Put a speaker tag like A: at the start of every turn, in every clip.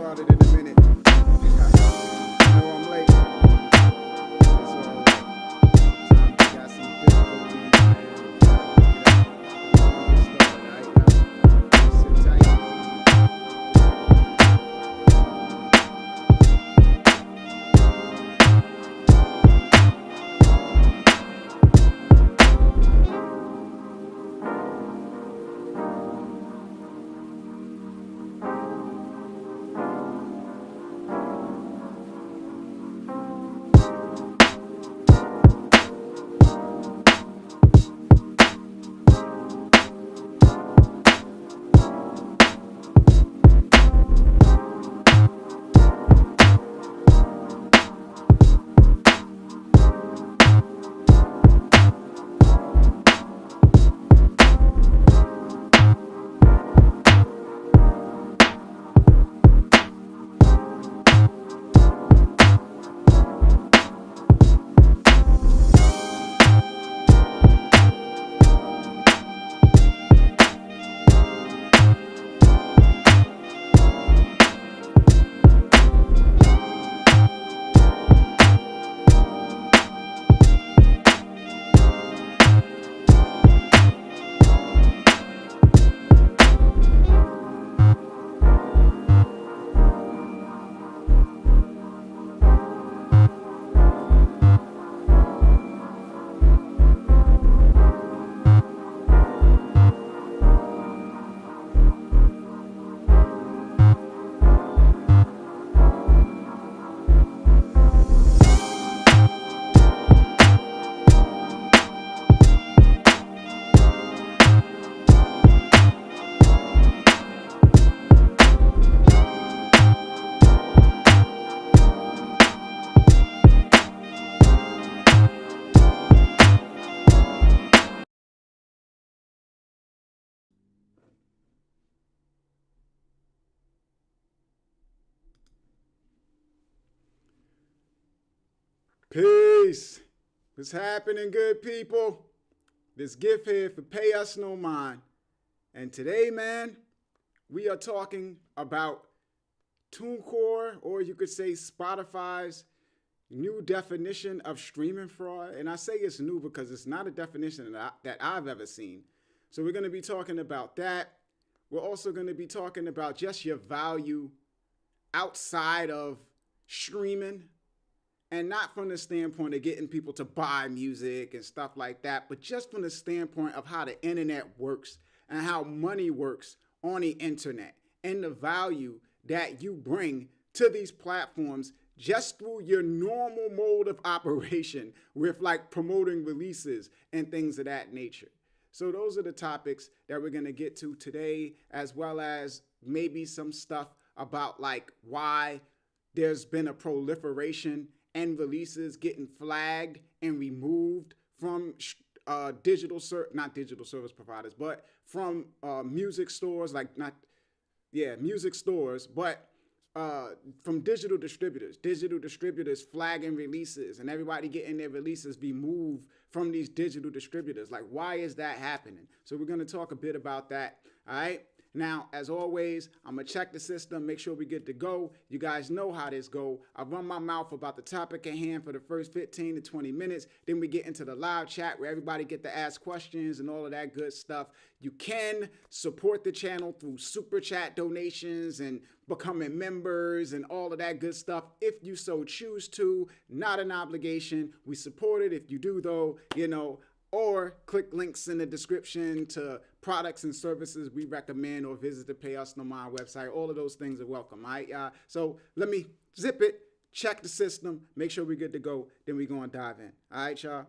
A: started in a minute. I know I'm late. It's all right. Sometimes we got some difficulties, man. Get started, right? Sit tight. Peace. What's happening, good people? This gift here for Pay Us No Mind. And today, man, we are talking about Tunecore, or you could say Spotify's new definition of streaming fraud. And I say it's new because it's not a definition that I've ever seen. So we're going to be talking about that. We're also going to be talking about just your value outside of streaming. And not from the standpoint of getting people to buy music and stuff like that, but just from the standpoint of how the internet works and how money works on the internet and the value that you bring to these platforms just through your normal mode of operation with like promoting releases and things of that nature. So those are the topics that we're going to get to today, as well as maybe some stuff about like why there's been a proliferation and releases getting flagged and removed from not digital service providers, but from music stores, music stores, but from digital distributors flagging releases and everybody getting their releases removed from these digital distributors. Like, why is that happening? So we're going to talk a bit about that. All right. Now, as always, I'm going to check the system, make sure we good to go. You guys know how this go. I run my mouth about the topic at hand for the first 15 to 20 minutes. Then we get into the live chat where everybody get to ask questions and all of that good stuff. You can support the channel through super chat donations and becoming members and all of that good stuff if you so choose to. Not an obligation. We support it if you do, though, or click links in the description to products and services we recommend, or visit the Pay Us No Mind website. All of those things are welcome, all right, y'all? So let me zip it, check the system, make sure we're good to go, then we're going to dive in. All right, y'all?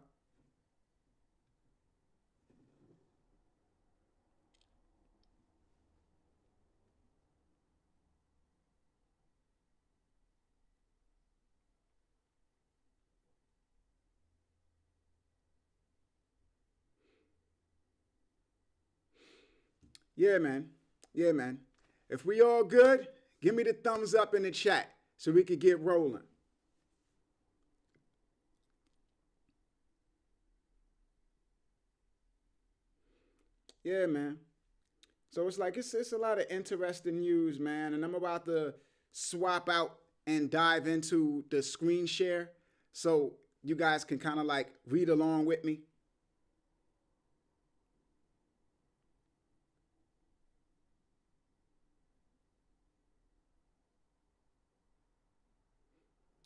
A: Yeah, man. Yeah, man. If we all good, give me the thumbs up in the chat so we could get rolling. Yeah, man. So it's like it's a lot of interesting news, man, and I'm about to swap out and dive into the screen share so you guys can kind of like read along with me?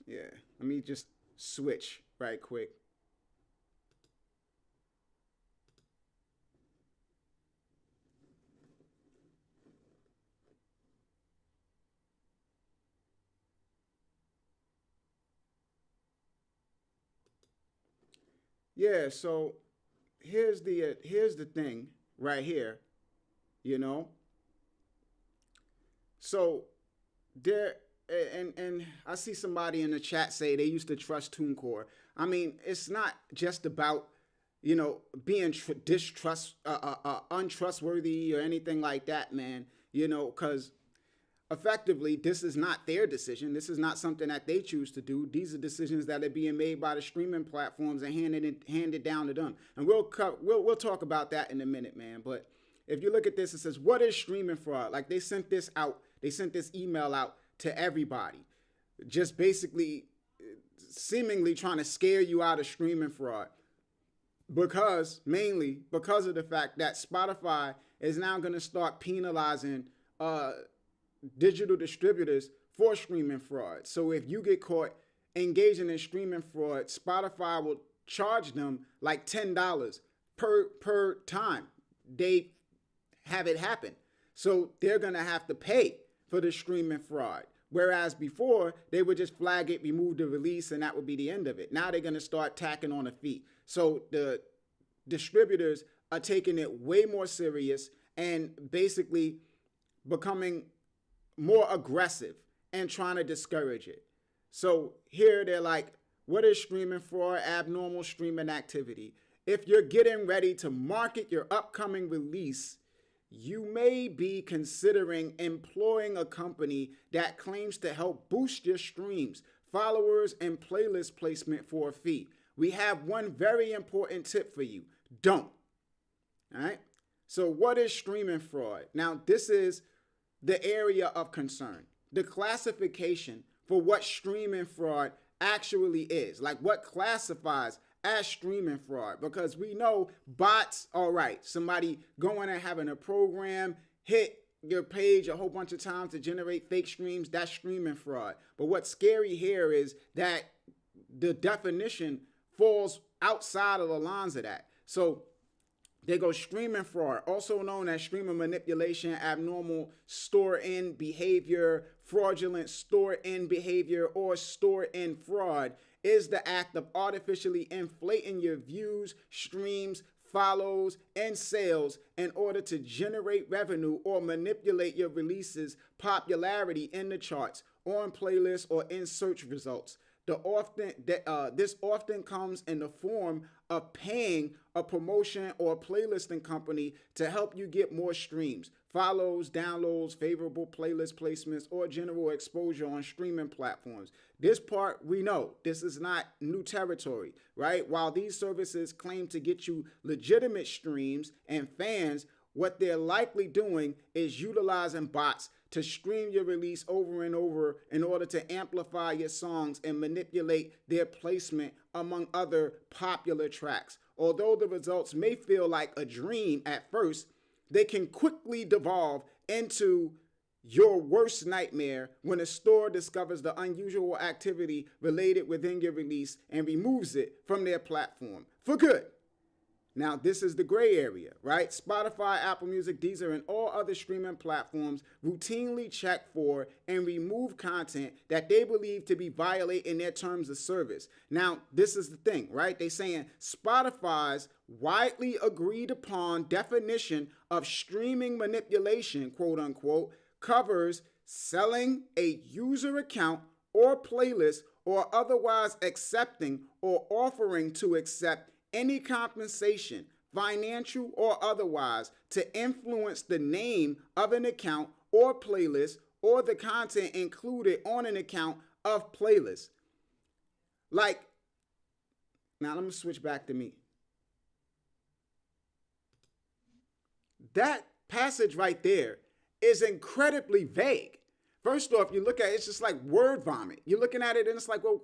A: Yeah, let me just switch right quick. Yeah, so here's the thing right here, you know. So there and I see somebody in the chat say they used to trust Tunecore. I mean, it's not just about being untrustworthy or anything like that, man. Because effectively, this is not their decision. This is not something that they choose to do. These are decisions that are being made by the streaming platforms and handed down to them. And we'll talk about that in a minute, man. But if you look at this, it says, "What is streaming fraud?" Like they sent this out. They sent this email out to everybody, just basically, seemingly trying to scare you out of streaming fraud mainly because of the fact that Spotify is now going to start penalizing digital distributors for streaming fraud. So if you get caught engaging in streaming fraud, Spotify will charge them like $10 per time they have it happen. So they're going to have to pay for the streaming fraud. Whereas before, they would just flag it, remove the release, and that would be the end of it. Now they're going to start tacking on a fee. So the distributors are taking it way more serious and basically becoming more aggressive and trying to discourage it. So here they're like, what is streaming for? Abnormal streaming activity. If you're getting ready to market your upcoming release, you may be considering employing a company that claims to help boost your streams, followers, and playlist placement for a fee. We have one very important tip for you. Don't. All right? So what is streaming fraud? Now, this is the area of concern. The classification for what streaming fraud actually is. Like what classifies as streaming fraud, because we know bots, all right, somebody going and having a program hit your page a whole bunch of times to generate fake streams, that's streaming fraud. But what's scary here is that the definition falls outside of the lines of that. So they go streaming fraud, also known as streamer manipulation, abnormal store-in behavior, fraudulent store-in behavior, or store-in fraud, is the act of artificially inflating your views, streams, follows, and sales in order to generate revenue or manipulate your releases' popularity in the charts, on playlists, or in search results. This often comes in the form of paying a promotion or playlisting company to help you get more streams, follows, downloads, favorable playlist placements, or general exposure on streaming platforms. This part we know. This is not new territory, right? While these services claim to get you legitimate streams and fans, what they're likely doing is utilizing bots to stream your release over and over in order to amplify your songs and manipulate their placement among other popular tracks. Although the results may feel like a dream at first, they can quickly devolve into your worst nightmare when a store discovers the unusual activity related within your release and removes it from their platform for good. Now, this is the gray area, right? Spotify, Apple Music, Deezer, and all other streaming platforms routinely check for and remove content that they believe to be violating their terms of service. Now, this is the thing, right? They're saying Spotify's widely agreed upon definition of streaming manipulation, quote unquote, covers selling a user account or playlist or otherwise accepting or offering to accept any compensation, financial or otherwise, to influence the name of an account or playlist or the content included on an account of playlist. Like, now let me switch back to me. That passage right there is incredibly vague First off, you look at it, it's just like word vomit. You're looking at it and it's like, well,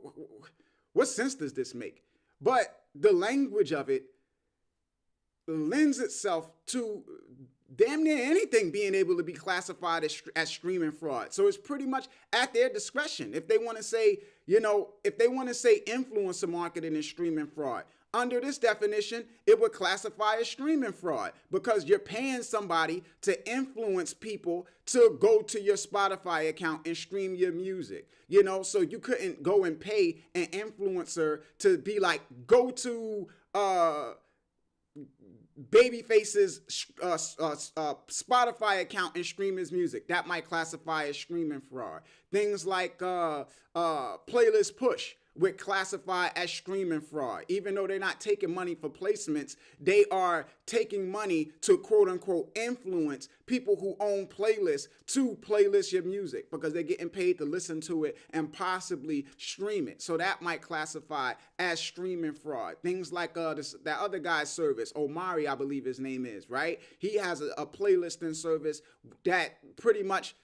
A: what sense does this make? But the language of it lends itself to damn near anything being able to be classified as streaming fraud. So it's pretty much at their discretion. If they want to say, if they want to say influencer marketing is streaming fraud, under this definition, it would classify as streaming fraud because you're paying somebody to influence people to go to your Spotify account and stream your music. So you couldn't go and pay an influencer to be like, go to Babyface's Spotify account and stream his music. That might classify as streaming fraud. Things like playlist push would classify as streaming fraud. Even though they're not taking money for placements, they are taking money to quote unquote influence people who own playlists to playlist your music because they're getting paid to listen to it and possibly stream it. So that might classify as streaming fraud. Things like that other guy's service, Omari, I believe his name is, right? He has a playlisting service that pretty much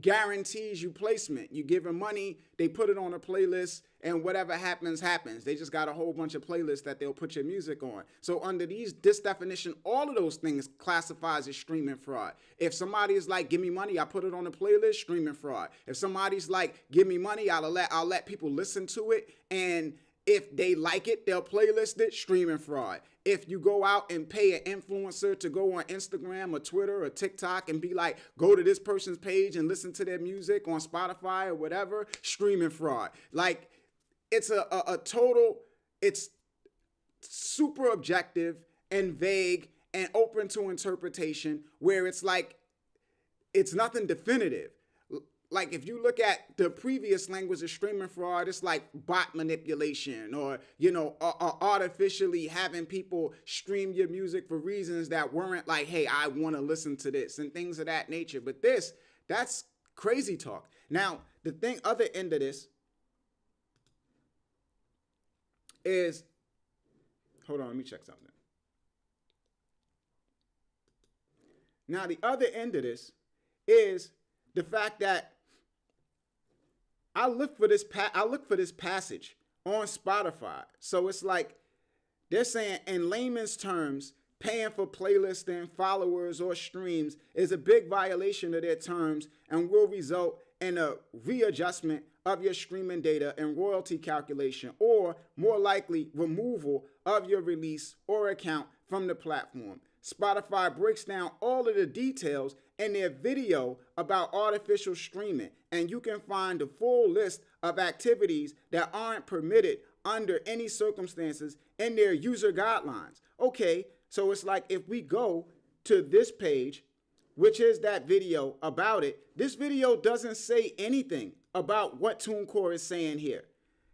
A: guarantees you placement. You give them money, they put it on a playlist, and whatever happens, happens. They just got a whole bunch of playlists that they'll put your music on. So under this definition, all of those things classifies as streaming fraud. If somebody is like, give me money, I put it on a playlist, streaming fraud. If somebody's like, give me money, I'll let people listen to it, and if they like it, they'll playlist it, streaming fraud. If you go out and pay an influencer to go on Instagram or Twitter or TikTok and be like, go to this person's page and listen to their music on Spotify or whatever, streaming fraud. Like, it's a total, it's super objective and vague and open to interpretation where it's like, it's nothing definitive. Like if you look at the previous language of streaming fraud, it's like bot manipulation or, artificially having people stream your music for reasons that weren't like, hey, I want to listen to this and things of that nature. But that's crazy talk. Now, the other end of this is, hold on, let me check something. Now, the other end of this is the fact that I look for this passage on Spotify. So it's like they're saying in layman's terms, paying for playlisting, followers, or streams is a big violation of their terms and will result in a readjustment of your streaming data and royalty calculation, or more likely removal of your release or account from the platform. Spotify breaks down all of the details in their video about artificial streaming, and you can find the full list of activities that aren't permitted under any circumstances in their user guidelines. Okay, so it's like if we go to this page, which is that video about it, this video doesn't say anything about what Tunecore is saying here.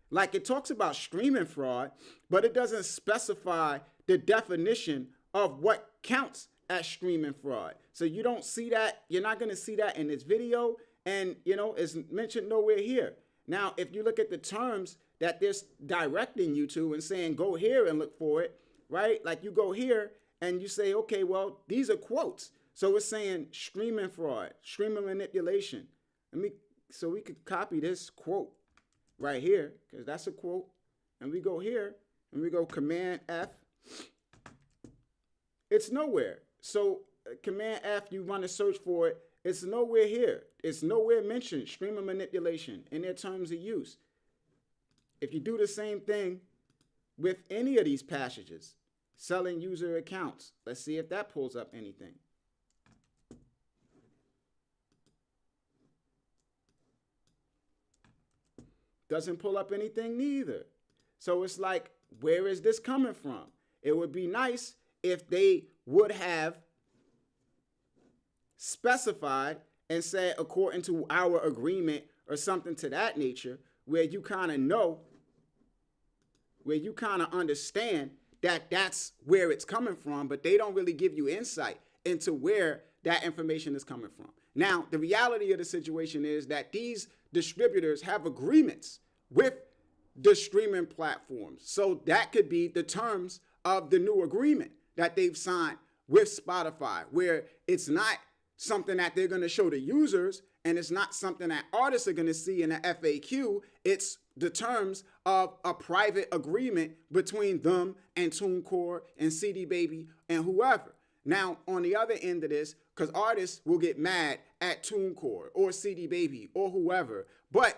A: Like it talks about streaming fraud, but it doesn't specify the definition of what counts as streaming fraud. So you don't see that. You're not going to see that in this video. And, it's mentioned nowhere here. Now, if you look at the terms that they're directing you to and saying, go here and look for it, right? Like you go here and you say, okay, well, these are quotes. So it's saying streaming fraud, streaming manipulation. So we could copy this quote right here, because that's a quote. And we go here and we go Command F. It's nowhere. So Command F, you run a search for it. It's nowhere here. It's nowhere mentioned, streaming manipulation in their terms of use. If you do the same thing with any of these passages, selling user accounts, let's see if that pulls up anything. Doesn't pull up anything neither. So it's like, where is this coming from? It would be nice if they would have specified and said, according to our agreement or something to that nature, where you kind of know, where you kind of understand that that's where it's coming from, but they don't really give you insight into where that information is coming from. Now, the reality of the situation is that these distributors have agreements with the streaming platforms. So that could be the terms of the new agreement that they've signed with Spotify, where it's not something that they're going to show the users And it's not something that artists are going to see in an FAQ. It's the terms of a private agreement between them and Tunecore and CD Baby and whoever. Now, on the other end of this, because artists will get mad at Tunecore or CD Baby or whoever, but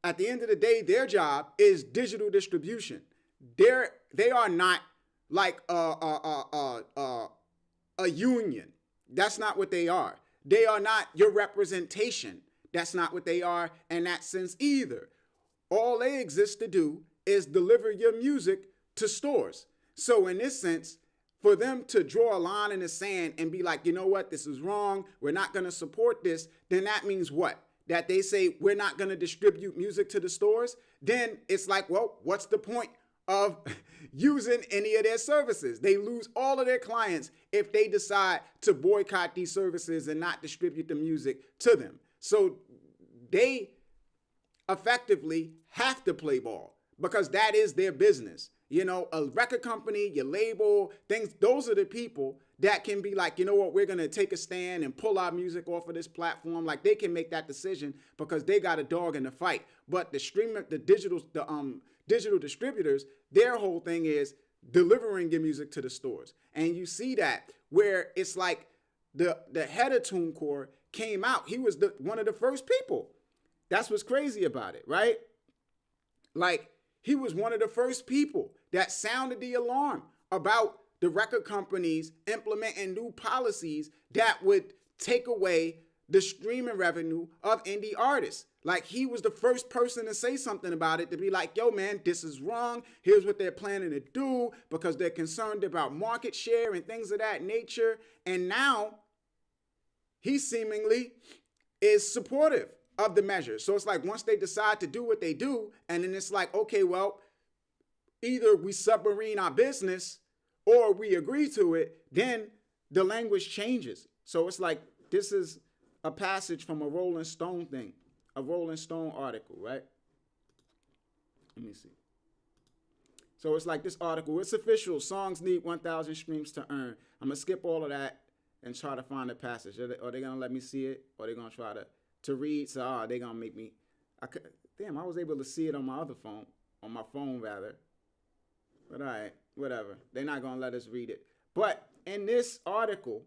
A: at the end of the day, their job is digital distribution. They are not like a union. That's not what they are. They are not your representation. That's not what they are in that sense either. All they exist to do is deliver your music to stores. So in this sense, for them to draw a line in the sand and be like, you know what, this is wrong, we're not going to support this, then that means what? That they say we're not going to distribute music to the stores? Then it's like, well, what's the point of using any of their services? They lose all of their clients if they decide to boycott these services and not distribute the music to them. So they effectively have to play ball because that is their business. You know, a record company, your label, things, those are the people that can be like, you know what, we're going to take a stand and pull our music off of this platform. Like they can make that decision because they got a dog in the fight. But the digital distributors, their whole thing is delivering your music to the stores. And you see that where it's like the head of Tunecore came out. He was one of the first people. That's what's crazy about it, right? Like he was one of the first people that sounded the alarm about the record companies implementing new policies that would take away the streaming revenue of indie artists. Like he was the first person to say something about it, to be like, yo, man, this is wrong. Here's what they're planning to do because they're concerned about market share and things of that nature. And now he seemingly is supportive of the measure. So it's like once they decide to do what they do, and then it's like, okay, well, either we submarine our business or we agree to it, then the language changes. So it's like this is a passage from a Rolling Stone thing, a Rolling Stone article, right? Let me see. So it's like this article, it's official, songs need 1,000 streams to earn. I'm going to skip all of that and try to find a passage. Are they going to let me see it? Or are they going to try to read? So they're going to make me, I was able to see it on my other phone, on my phone rather. But all right, whatever. They're not going to let us read it. But in this article,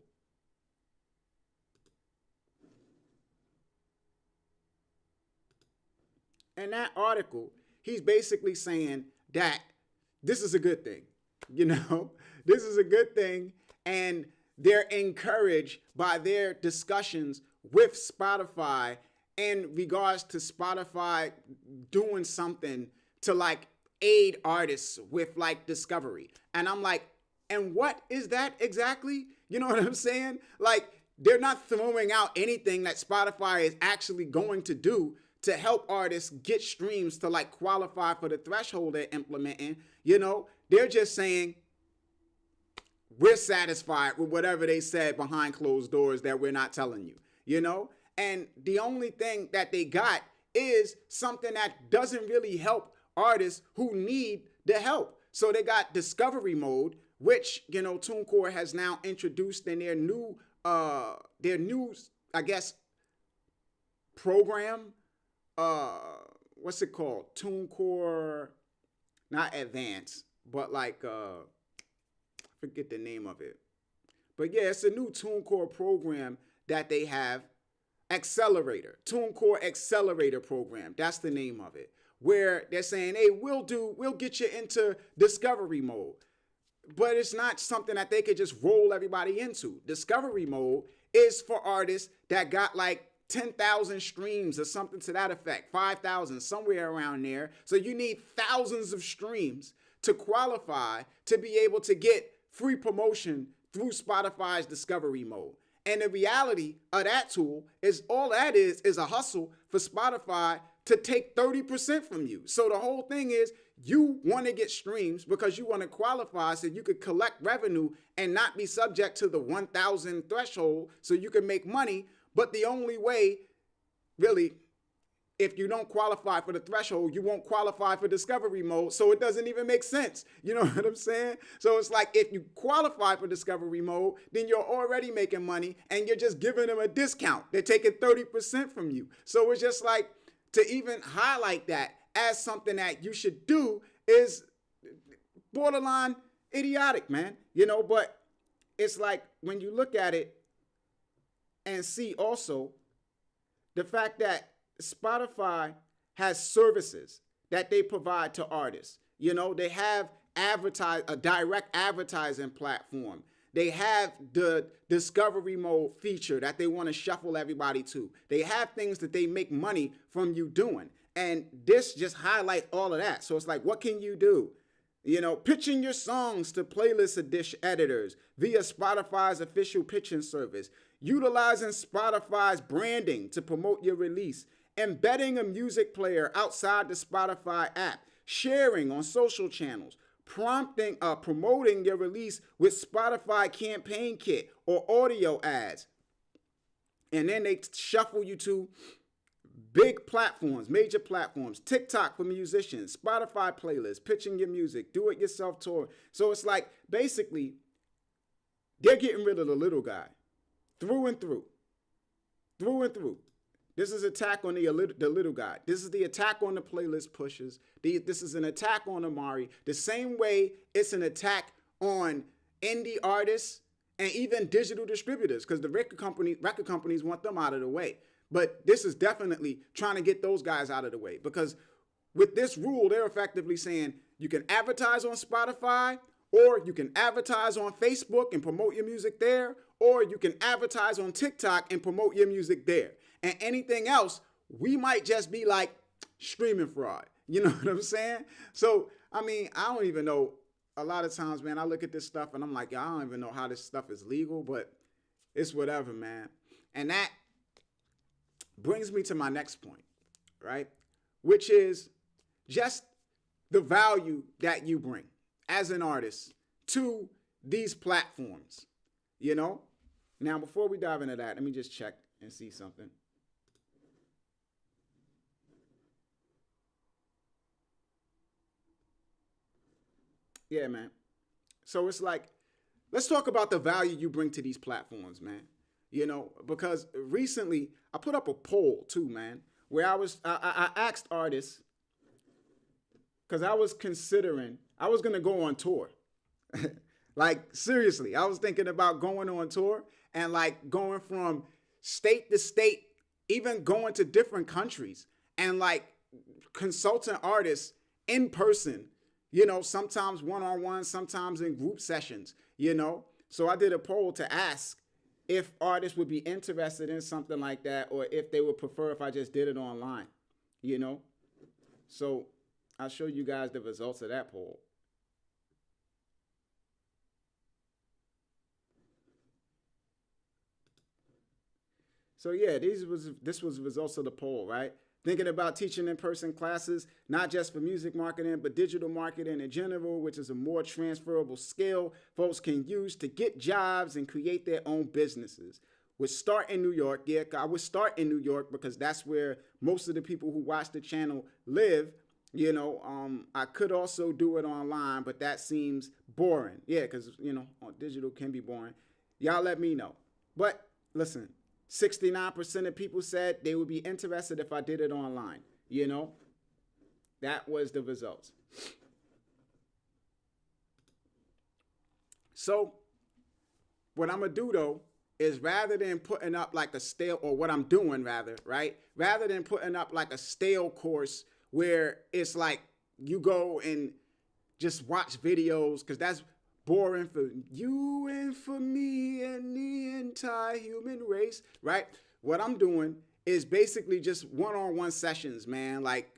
A: he's basically saying that this is a good thing. You know, this is a good thing. And they're encouraged by their discussions with Spotify in regards to Spotify doing something to like aid artists with like discovery. And I'm like, and what is that exactly? You know what I'm saying? Like they're not throwing out anything that Spotify is actually going to do to help artists get streams to like qualify for the threshold they're implementing. You know, they're just saying we're satisfied with whatever they said behind closed doors that we're not telling you, you know? And the only thing that they got is something that doesn't really help artists who need the help. So they got discovery mode, which, you know, Tunecore has now introduced in their new, I guess, program. What's it called? Tunecore, not advanced, but like, forget the name of it. But yeah, it's a new Tunecore program that they have. Accelerator, Tunecore Accelerator program. That's the name of it. Where they're saying, hey, we'll get you into discovery mode. But it's not something that they could just roll everybody into. Discovery mode is for artists that got like 10,000 streams or something to that effect, 5,000, somewhere around there. So you need thousands of streams to qualify to be able to get free promotion through Spotify's discovery mode. And the reality of that tool is all that is a hustle for Spotify to take 30% from you. So the whole thing is you want to get streams because you want to qualify so you could collect revenue and not be subject to the 1,000 threshold so you can make money. But the only way, really, if you don't qualify for the threshold, you won't qualify for discovery mode. So it doesn't even make sense. You know what I'm saying? So it's like if you qualify for discovery mode, then you're already making money and you're just giving them a discount. They're taking 30% from you. So it's just like to even highlight that as something that you should do is borderline idiotic, man. But it's like when you look at it and see also the fact that Spotify has services that they provide to artists. They have a direct advertising platform. They have the discovery mode feature that they want to shuffle everybody to. They have things that they make money from you doing. And this just highlights all of that. So it's like, what can you do? Pitching your songs to playlist editors via Spotify's official pitching service, utilizing Spotify's branding to promote your release, embedding a music player outside the Spotify app, sharing on social channels, promoting your release with Spotify campaign kit or audio ads. And then they shuffle you to big platforms, major platforms, TikTok for musicians, Spotify playlists, pitching your music, do-it-yourself tour. So it's like basically they're getting rid of the little guy through and through. This is attack on the little guy. This is the attack on the playlist pushers. This is an attack on Amari. The same way it's an attack on indie artists and even digital distributors, because the record companies want them out of the way. But this is definitely trying to get those guys out of the way, because with this rule, they're effectively saying you can advertise on Spotify, or you can advertise on Facebook and promote your music there, or you can advertise on TikTok and promote your music there. And anything else, we might just be like streaming fraud. You know what I'm saying? So, I don't even know. A lot of times, man, I look at this stuff and I'm like, I don't even know how this stuff is legal, but it's whatever, man. And that brings me to my next point, right? Which is just the value that you bring as an artist to these platforms, Now, before we dive into that, let me just check and see something. Yeah, man. So it's like, let's talk about the value you bring to these platforms, man. Because recently I put up a poll too, man, where I asked artists, because I was considering, I was going to go on tour. Like, seriously, I was thinking about going on tour and like going from state to state, even going to different countries and like consulting artists in person, sometimes one-on-one, sometimes in group sessions, So I did a poll to ask if artists would be interested in something like that, or if they would prefer if I just did it online, So I'll show you guys the results of that poll. So yeah, this was results of the poll, right? Thinking about teaching in-person classes, not just for music marketing, but digital marketing in general, which is a more transferable skill folks can use to get jobs and create their own businesses. Would start in New York. Yeah, I would start in New York because that's where most of the people who watch the channel live. I could also do it online, but that seems boring. Yeah, because, digital can be boring. Y'all let me know. But listen, 69% of people said they would be interested if I did it online. That was the results. So what I'm going to do, though, is rather than putting up like a stale, or what I'm doing rather, right? Rather than putting up like a stale course where it's like you go and just watch videos, because that's boring for you and for me and the entire human race, right? What I'm doing is basically just one-on-one sessions, man. Like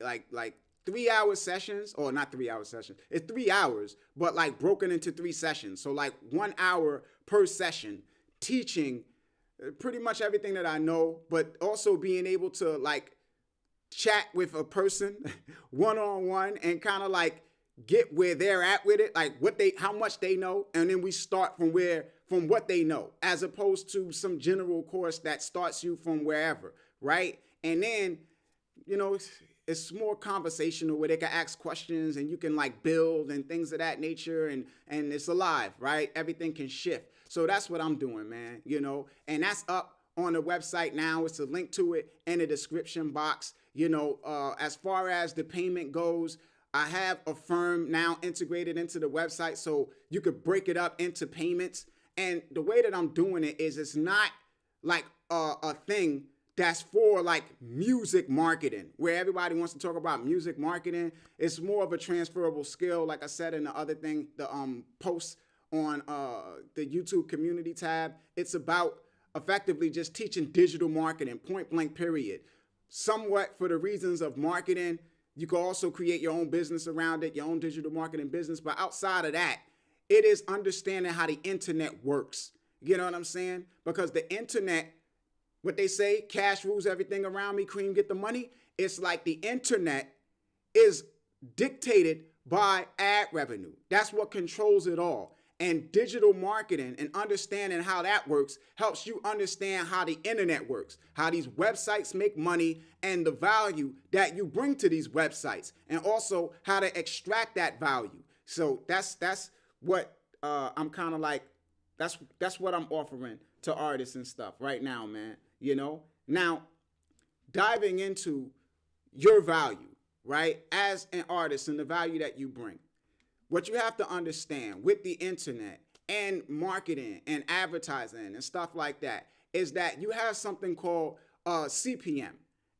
A: 3-hour sessions, or not 3-hour sessions. It's 3 hours, but like broken into 3 sessions. So like 1 hour per session, teaching pretty much everything that I know, but also being able to like chat with a person one-on-one and kind of like get where they're at with it, like how much they know, and then we start from what they know, as opposed to some general course that starts you from wherever, right? And then it's more conversational where they can ask questions and you can like build and things of that nature, and it's alive, right? Everything can shift. So that's what I'm doing, man, and that's up on the website now. It's a link to it in the description box. As far as the payment goes, I have Affirm now integrated into the website so you could break it up into payments. And the way that I'm doing it is it's not like a thing that's for like music marketing, where everybody wants to talk about music marketing. It's more of a transferable skill. Like I said in the other thing, the post on the YouTube community tab, it's about effectively just teaching digital marketing, point blank, period. Somewhat for the reasons of marketing. You can also create your own business around it, your own digital marketing business. But outside of that, it is understanding how the internet works. You know what I'm saying? Because the internet, what they say, cash rules everything around me, cream get the money. It's like the internet is dictated by ad revenue. That's what controls it all. And digital marketing and understanding how that works helps you understand how the internet works, how these websites make money, and the value that you bring to these websites, and also how to extract that value. So that's what I'm kind of like, that's what I'm offering to artists and stuff right now, man. Now diving into your value, right, as an artist and the value that you bring. What you have to understand with the internet and marketing and advertising and stuff like that is that you have something called CPM.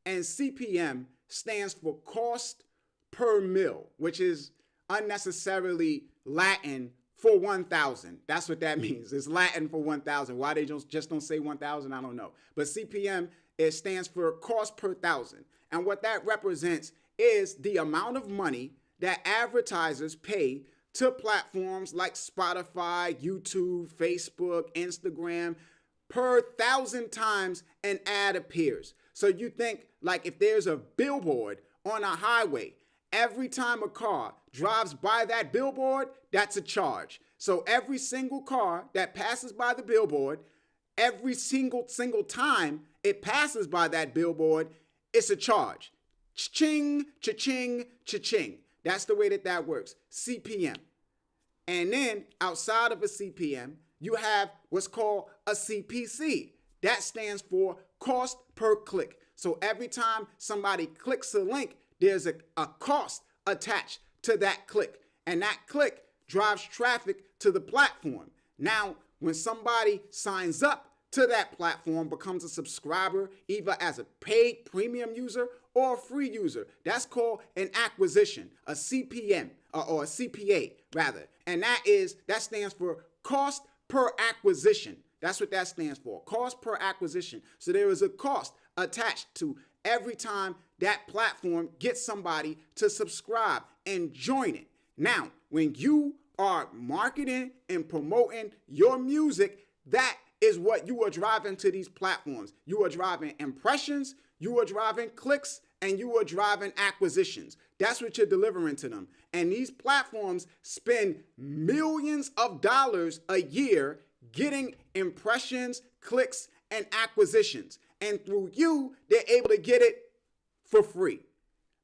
A: And CPM stands for cost per mil, which is unnecessarily Latin for 1,000. That's what that means. It's Latin for 1,000. Why they just don't say 1,000, I don't know. But CPM, it stands for cost per thousand. And what that represents is the amount of money that advertisers pay to platforms like Spotify, YouTube, Facebook, Instagram per 1,000 times an ad appears. So you think like if there's a billboard on a highway, every time a car drives by that billboard, that's a charge. So every single car that passes by the billboard, every single time it passes by that billboard, it's a charge. Cha-ching, cha-ching, cha-ching. That's the way that works, CPM. And then outside of a CPM, you have what's called a CPC. That stands for cost per click. So every time somebody clicks a link, there's a cost attached to that click. And that click drives traffic to the platform. Now, when somebody signs up to that platform, becomes a subscriber, either as a paid premium user or a free user, that's called an acquisition, a CPM, or a CPA rather. And that stands for cost per acquisition. That's what that stands for, cost per acquisition. So there is a cost attached to every time that platform gets somebody to subscribe and join it. Now, when you are marketing and promoting your music, that is what you are driving to these platforms. You are driving impressions, you are driving clicks, and you are driving acquisitions. That's what you're delivering to them. And these platforms spend millions of dollars a year getting impressions, clicks, and acquisitions. And through you, they're able to get it for free.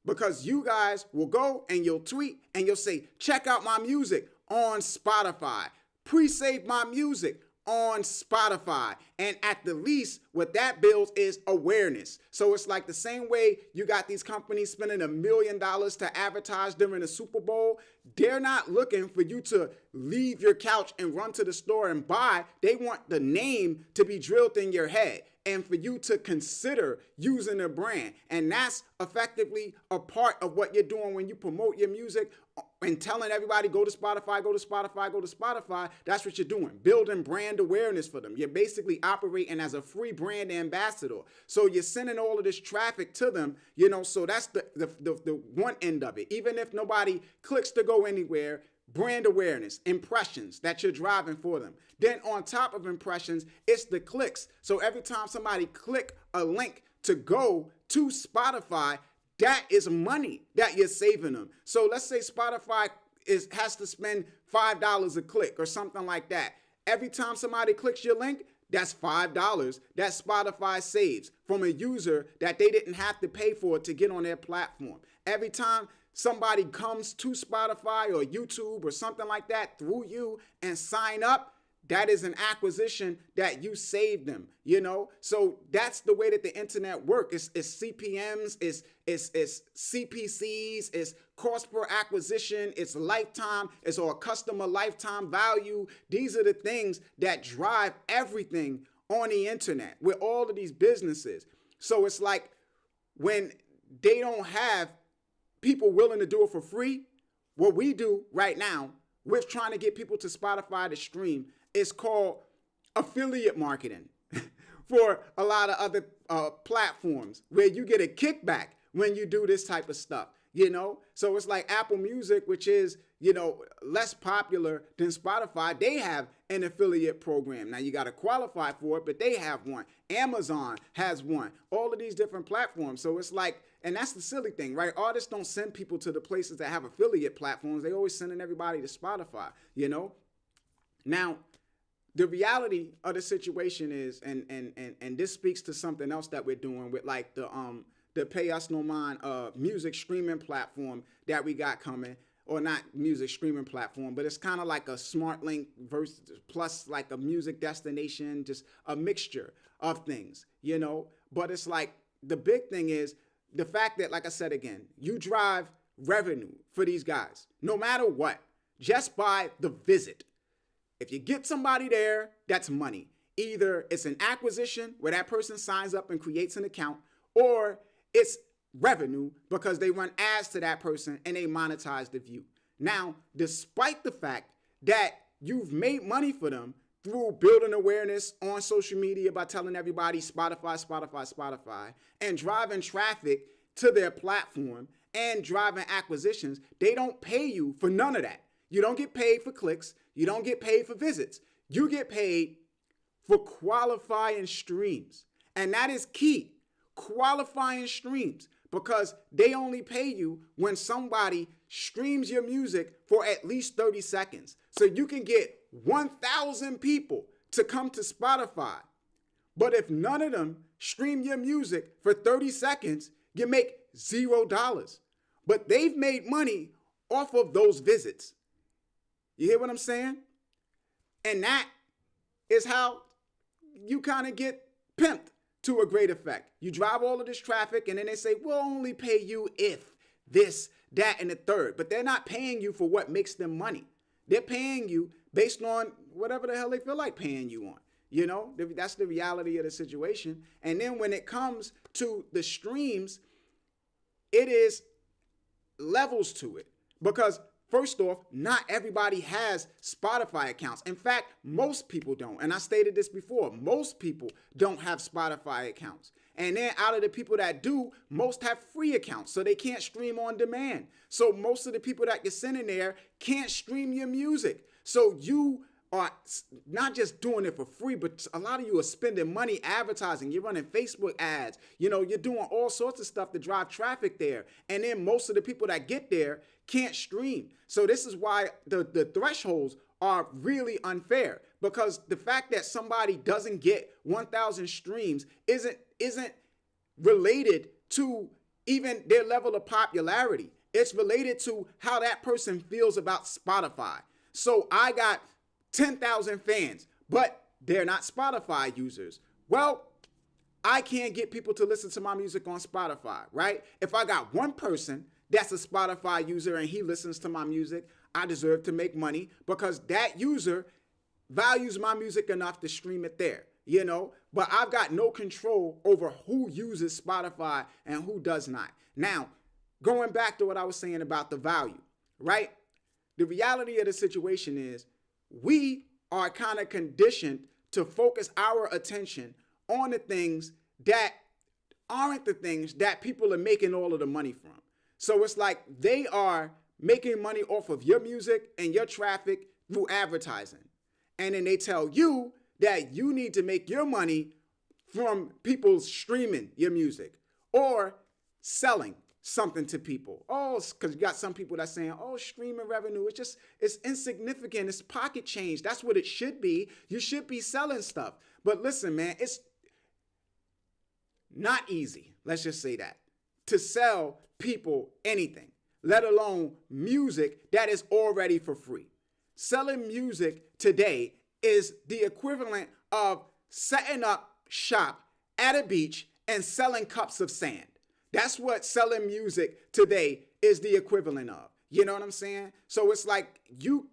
A: Because you guys will go and you'll tweet and you'll say, check out my music on Spotify. Pre-save my music on Spotify. And at the least, what that builds is awareness. So it's like the same way you got these companies spending $1 million to advertise during the Super Bowl. They're not looking for you to leave your couch and run to the store and buy. They want the name to be drilled in your head and for you to consider using a brand. And that's effectively a part of what you're doing when you promote your music and telling everybody, go to Spotify, go to Spotify, go to Spotify. That's what you're doing, building brand awareness for them. You're basically operating as a free brand ambassador. So you're sending all of this traffic to them, so that's the one end of it. Even if nobody clicks to go anywhere, brand awareness, impressions that you're driving for them. Then on top of impressions, it's the clicks. So every time somebody click a link to go to Spotify, that is money that you're saving them. So let's say Spotify has to spend $5 a click or something like that. Every time somebody clicks your link, That's $5 that Spotify saves from a user that they didn't have to pay for to get on their platform. Every time somebody comes to Spotify or YouTube or something like that through you and sign up, that is an acquisition that you saved them, you know? So that's the way that the internet works. It's CPMs, it's CPCs, it's cost per acquisition, it's lifetime, it's our customer lifetime value. These are the things that drive everything on the internet with all of these businesses. So it's like when they don't have people willing to do it for free, what we do right now, we're trying to get people to Spotify to stream. It's called affiliate marketing for a lot of other platforms where you get a kickback when you do this type of stuff, you know? So it's like Apple Music, which is, you know, less popular than Spotify. They have an affiliate program. Now you got to qualify for it, but they have one. Amazon has one. All of these different platforms. So it's like, and that's the silly thing, right? Artists don't send people to the places that have affiliate platforms. They always sending everybody to Spotify, you know? Now, the reality of the situation is, and this speaks to something else that we're doing with like the Pay Us No Mind music streaming platform that we got coming, or not music streaming platform, but it's kind of like a Smartlink versus plus like a music destination, just a mixture of things, you know? But it's like the big thing is the fact that, like I said again, you drive revenue for these guys, no matter what, just by the visit. If you get somebody there, that's money. Either it's an acquisition where that person signs up and creates an account, or it's revenue because they run ads to that person and they monetize the view. Now, despite the fact that you've made money for them through building awareness on social media by telling everybody Spotify, Spotify, Spotify, and driving traffic to their platform and driving acquisitions, they don't pay you for none of that. You don't get paid for clicks. You don't get paid for visits. You get paid for qualifying streams. And that is key. Qualifying streams, because they only pay you when somebody streams your music for at least 30 seconds. So you can get 1,000 people to come to Spotify. But if none of them stream your music for 30 seconds, you make $0. But they've made money off of those visits. You hear what I'm saying? And that is how you kind of get pimped to a great effect. You drive all of this traffic and then they say, we'll only pay you if this, that, and the third. But they're not paying you for what makes them money. They're paying you based on whatever the hell they feel like paying you on. You know, that's the reality of the situation. And then when it comes to the streams, it is levels to it. Because first off, not everybody has Spotify accounts. In fact, most people don't. And I stated this before. Most people don't have Spotify accounts. And then out of the people that do, most have free accounts, so they can't stream on demand. So most of the people that you're sending there can't stream your music. So you are not just doing it for free, but a lot of you are spending money advertising. You're running Facebook ads. You know, you're doing all sorts of stuff to drive traffic there. And then most of the people that get there can't stream. So this is why the thresholds are really unfair, because the fact that somebody doesn't get 1,000 streams isn't related to even their level of popularity. It's related to how that person feels about Spotify. So I got 10,000 fans, but they're not Spotify users. Well, I can't get people to listen to my music on Spotify, right? If I got one person that's a Spotify user and he listens to my music, I deserve to make money because that user values my music enough to stream it there, you know? But I've got no control over who uses Spotify and who does not. Now, going back to what I was saying about the value, right? The reality of the situation is we are kind of conditioned to focus our attention on the things that aren't the things that people are making all of the money from. So it's like they are making money off of your music and your traffic through advertising. And then they tell you that you need to make your money from people streaming your music or selling something to people. Oh, because you got some people that's saying, oh, streaming revenue, it's insignificant. It's pocket change. That's what it should be. You should be selling stuff. But listen, man, it's not easy. Let's just say that to sell people anything, let alone music that is already for free. Selling music today is the equivalent of setting up shop at a beach and selling cups of sand. That's what selling music today is the equivalent of. You know what I'm saying? So it's like you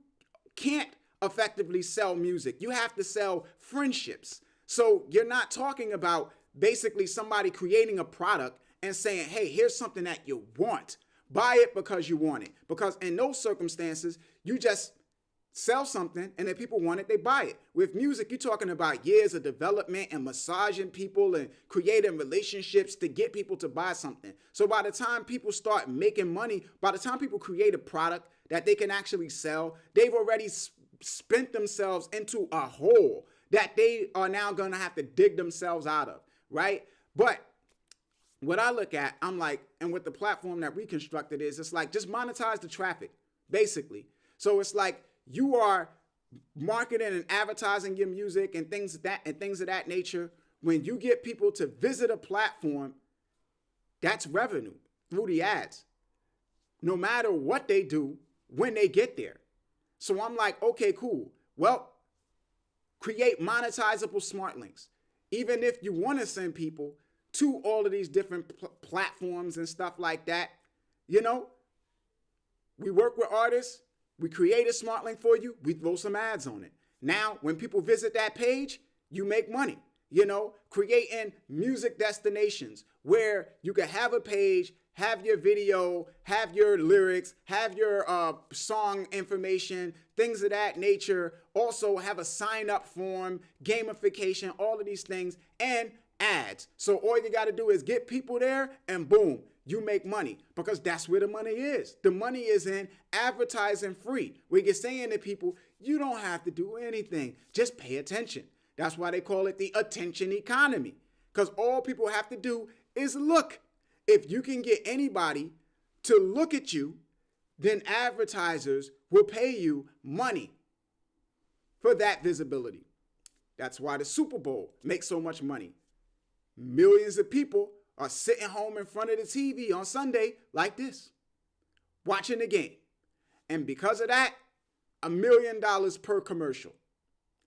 A: can't effectively sell music. You have to sell friendships. So you're not talking about basically somebody creating a product and saying, hey, here's something that you want. Buy it because you want it. Because in those circumstances, you just sell something and if people want it, they buy it. With music, you're talking about years of development and massaging people and creating relationships to get people to buy something. So by the time people start making money, by the time people create a product that they can actually sell, they've already spent themselves into a hole that they are now going to have to dig themselves out of, right? But what I look at, I'm like, and with the platform that we constructed is, it's like, just monetize the traffic, basically. So it's like you are marketing and advertising your music and things of that nature. When you get people to visit a platform, that's revenue through the ads, no matter what they do when they get there. So I'm like, okay, cool. Well, create monetizable smart links. Even if you want to send people to all of these different platforms and stuff like that, you know, we work with artists, we create a smart link for you, we throw some ads on it. Now, when people visit that page, you make money. You know, creating music destinations where you can have a page, have your video, have your lyrics, have your song information, things of that nature. Also have a sign up form, gamification, all of these things, and ads. So all you got to do is get people there and boom, you make money, because that's where the money is. The money is in advertising free, where you're saying to people, you don't have to do anything, just pay attention. That's why they call it the attention economy, because all people have to do is look. If you can get anybody to look at you, then advertisers will pay you money for that visibility. That's why the Super Bowl makes so much money. Millions of people are sitting home in front of the TV on Sunday like this, watching the game. And because of that, $1 million per commercial.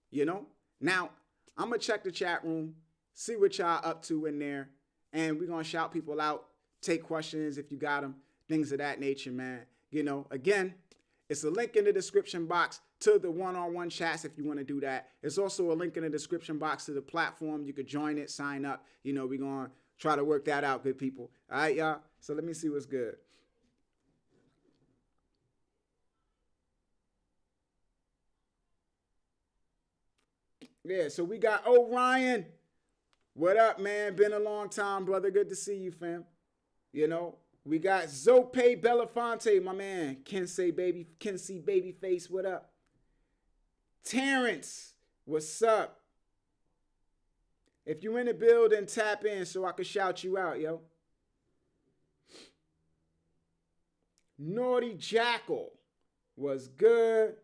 A: You know? Now, I'm going to check the chat room, see what y'all up to in there, and we're going to shout people out, take questions if you got them, things of that nature, man. You know, again, it's a link in the description box to the one-on-one chats if you want to do that. It's also a link in the description box to the platform. You could join it, sign up. You know, we're going to try to work that out, good people. All right, y'all? So let me see what's good. Yeah, so we got Orion. What up, man? Been a long time, brother. Good to see you, fam. You know, we got Zope Belafonte, my man. Kensei Babyface, what up? Terrence, what's up? If you in the building, tap in so I can shout you out, yo. Naughty Jackal was good.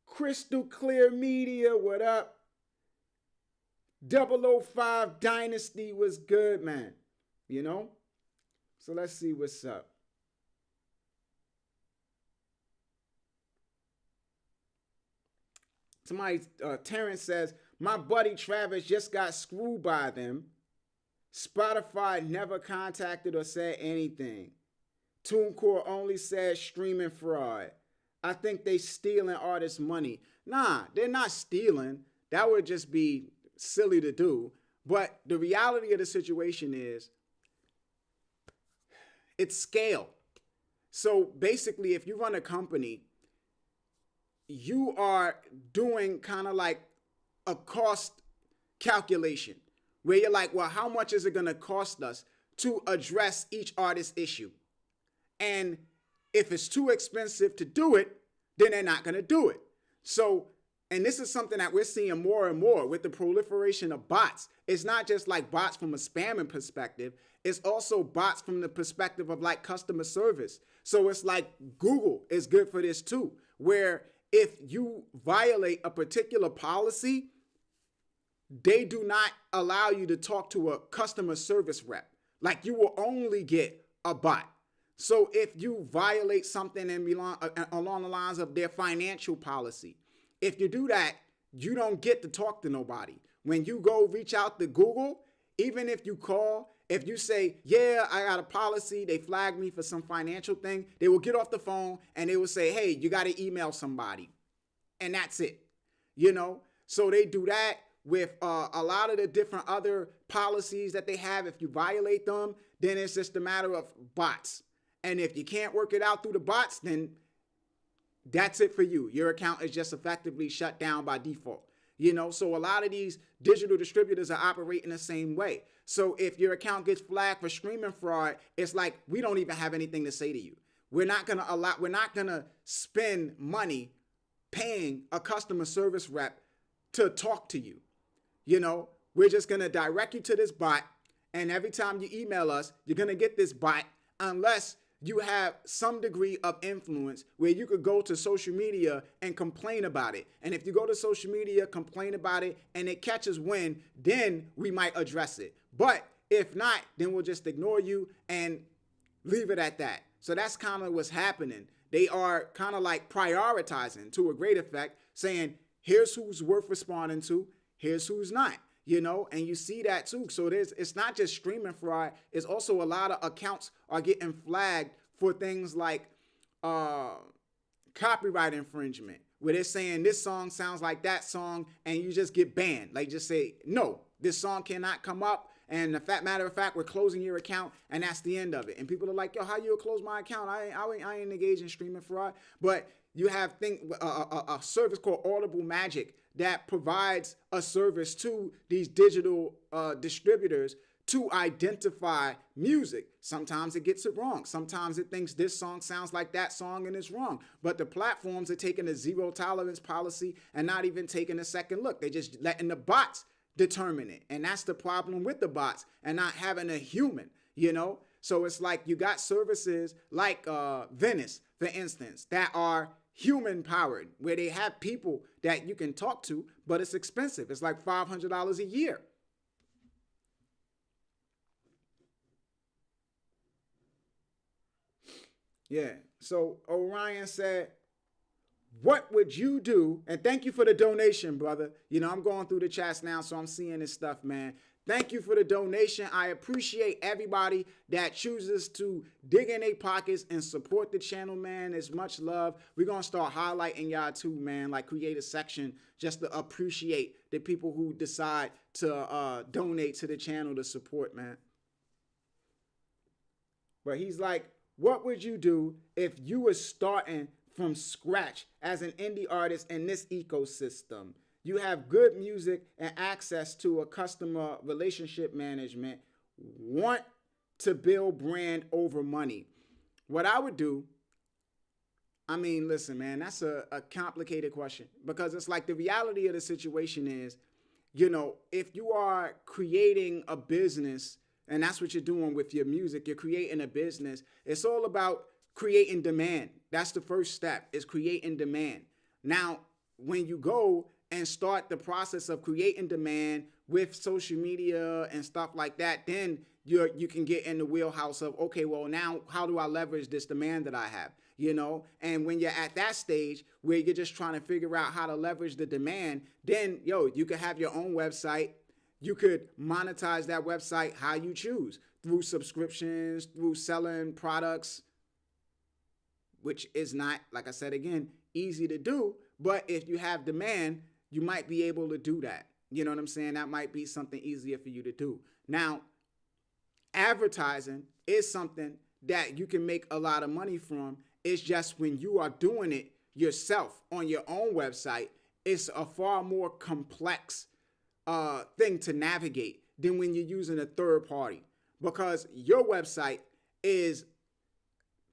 A: Crystal Clear Media, what up? 005 Dynasty was good, man. You know? So let's see what's up. Somebody, Terrence says, my buddy Travis just got screwed by them. Spotify never contacted or said anything. Tunecore only said streaming fraud. I think they stealing artists' money. Nah, they're not stealing. That would just be silly to do. But the reality of the situation is it's scale. So basically, if you run a company, you are doing kind of like a cost calculation where you're like, well, how much is it going to cost us to address each artist issue? And if it's too expensive to do it, then they're not going to do it. So, and this is something that we're seeing more and more with the proliferation of bots. It's not just like bots from a spamming perspective. It's also bots from the perspective of like customer service. So it's like Google is good for this too, where if you violate a particular policy, they do not allow you to talk to a customer service rep. Like, you will only get a bot. So if you violate something and belong along the lines of their financial policy, if you do that, you don't get to talk to nobody. When you go reach out to Google, even if you call, if you say, yeah, I got a policy, they flagged me for some financial thing, they will get off the phone and they will say, hey, you got to email somebody. And that's it. So they do that with a lot of the different other policies that they have. If you violate them, then it's just a matter of bots. And if you can't work it out through the bots, then that's it for you. Your account is just effectively shut down by default. So a lot of these digital distributors are operating the same way. So if your account gets flagged for streaming fraud, it's like, we don't even have anything to say to you. We're not going to spend money paying a customer service rep to talk to you. We're just going to direct you to this bot. And every time you email us, you're going to get this bot, unless you have some degree of influence where you could go to social media and complain about it. And if you go to social media, complain about it, and it catches wind, then we might address it. But if not, then we'll just ignore you and leave it at that. So that's kind of what's happening. They are kind of like prioritizing to a great effect, saying, here's who's worth responding to, here's who's not. And you see that too. So it's not just streaming fraud. It's also a lot of accounts are getting flagged for things like copyright infringement, where they're saying this song sounds like that song, and you just get banned. Like, just say, no, this song cannot come up. And matter of fact, we're closing your account, and that's the end of it. And people are like, yo, how you close my account? I ain't engaged in streaming fraud. But you have a service called Audible Magic that provides a service to these digital distributors to identify music. Sometimes it gets it wrong. Sometimes it thinks this song sounds like that song and it's wrong. But the platforms are taking a zero tolerance policy and not even taking a second look. They're just letting the bots determine it. And that's the problem with the bots and not having a human, So it's like you got services like Venice, for instance, that are human powered, where they have people that you can talk to, but it's expensive. It's like $500 a year. Yeah. So Orion said, what would you do? And thank you for the donation, brother. I'm going through the chats now, so I'm seeing this stuff, man. Thank you for the donation. I appreciate everybody that chooses to dig in their pockets and support the channel, man. It's much love. We're going to start highlighting y'all too, man. Like, create a section just to appreciate the people who decide to donate to the channel to support, man. But he's like, what would you do if you were starting from scratch as an indie artist in this ecosystem? You have good music and access to a customer relationship management, want to build brand over money. What I would do, listen, man, that's a complicated question, because it's like the reality of the situation is, if you are creating a business, and that's what you're doing with your music, you're creating a business, it's all about creating demand. That's the first step, is creating demand. Now, when you go and start the process of creating demand with social media and stuff like that, then you can get in the wheelhouse of, okay, well, now how do I leverage this demand that I have? And when you're at that stage where you're just trying to figure out how to leverage the demand, then you could have your own website. You could monetize that website how you choose, through subscriptions, through selling products, which is not, like I said again, easy to do. But if you have demand, you might be able to do that. You know what I'm saying? That might be something easier for you to do. Now, advertising is something that you can make a lot of money from. It's just when you are doing it yourself on your own website, it's a far more complex thing to navigate than when you're using a third party, because your website is,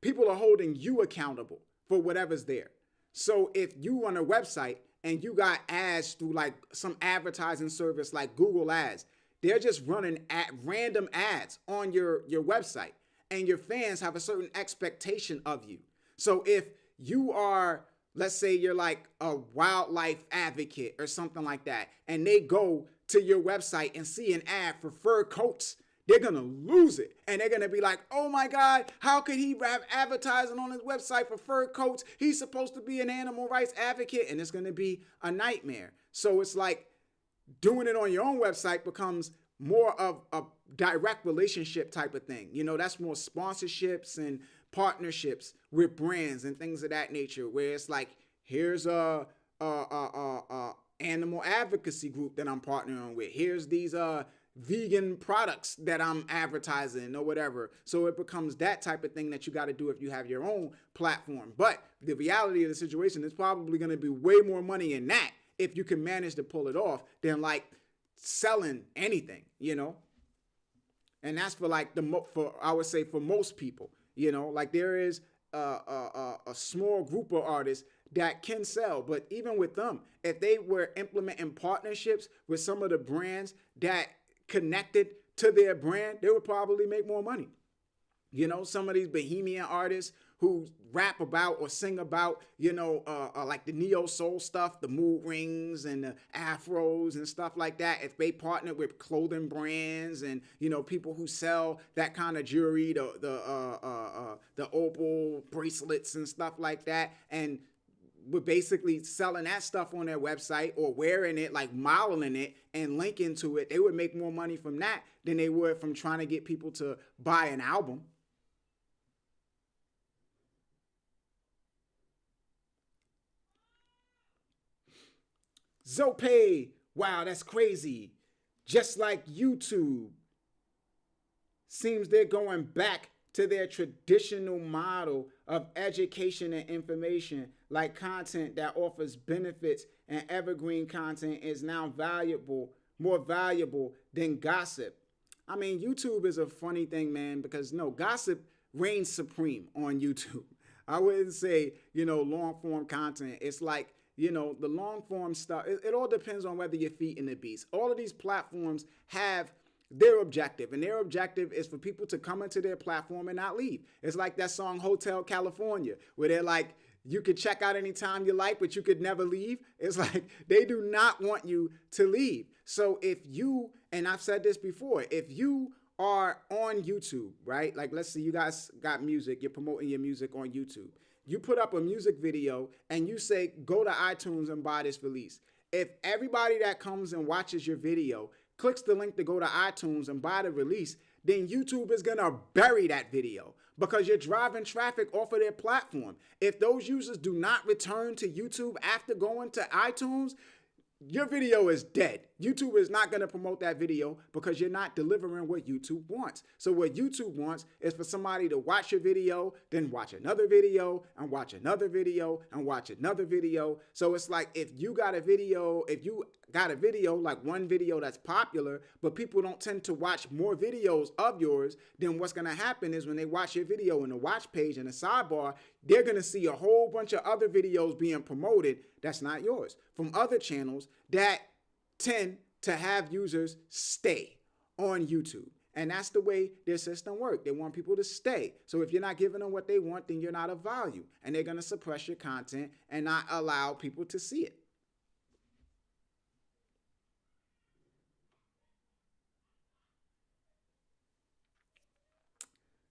A: people are holding you accountable for whatever's there. So if you run a website and you got ads through like some advertising service like Google Ads, they're just running random ads on your website, and your fans have a certain expectation of you. So if you are let's say you're like a wildlife advocate or something like that, and they go to your website and see an ad for fur coats, they're gonna lose it. And they're gonna be like, oh my God, how could he have advertising on his website for fur coats? He's supposed to be an animal rights advocate, and it's gonna be a nightmare. So it's like doing it on your own website becomes more of a direct relationship type of thing. You know, that's more sponsorships and partnerships with brands and things of that nature, where it's like, here's a animal advocacy group that I'm partnering with. Here's these vegan products that I'm advertising or whatever. So it becomes that type of thing that you got to do if you have your own platform. But the reality of the situation is probably going to be way more money in that if you can manage to pull it off than like selling anything, you know. And that's for like for I would say for most people, you know, like there is a small group of artists that can sell, but even with them, if they were implementing partnerships with some of the brands that connected to their brand, they would probably make more money. You know, some of these bohemian artists who rap about or sing about, you know, like the neo soul stuff, the mood rings and the afros and stuff like that. If they partner with clothing brands and, you know, people who sell that kind of jewelry, the opal bracelets and stuff like that, and we're basically selling that stuff on their website or wearing it, like modeling it and linking to it, they would make more money from that than they would from trying to get people to buy an album. Zope, wow, that's crazy. Just like YouTube, seems they're going back to their traditional model of education and information, like content that offers benefits and evergreen content is now more valuable than gossip. I mean, YouTube is a funny thing, man, because no, gossip reigns supreme on YouTube. I wouldn't say, you know, long form content. It's like, you know, the long form stuff, it all depends on whether you're feeding the beast. All of these platforms have their objective, and their objective is for people to come into their platform and not leave. It's like that song Hotel California, where they're like, you could check out anytime you like, but you could never leave. It's like they do not want you to leave. So if you, and I've said this before, if you are on YouTube, right? Like let's say you guys got music, you're promoting your music on YouTube. You put up a music video and you say, go to iTunes and buy this release. If everybody that comes and watches your video clicks the link to go to iTunes and buy the release, then YouTube is gonna bury that video because you're driving traffic off of their platform. If those users do not return to YouTube after going to iTunes, your video is dead. YouTube is not going to promote that video because you're not delivering what YouTube wants. So what YouTube wants is for somebody to watch your video, then watch another video, and watch another video, and watch another video. So it's like if you got a video like one video that's popular, but people don't tend to watch more videos of yours, then what's going to happen is when they watch your video in the watch page in the sidebar, they're going to see a whole bunch of other videos being promoted that's not yours from other channels that tend to have users stay on YouTube. And that's the way their system works. They want people to stay. So if you're not giving them what they want, then you're not of value. And they're going to suppress your content and not allow people to see it.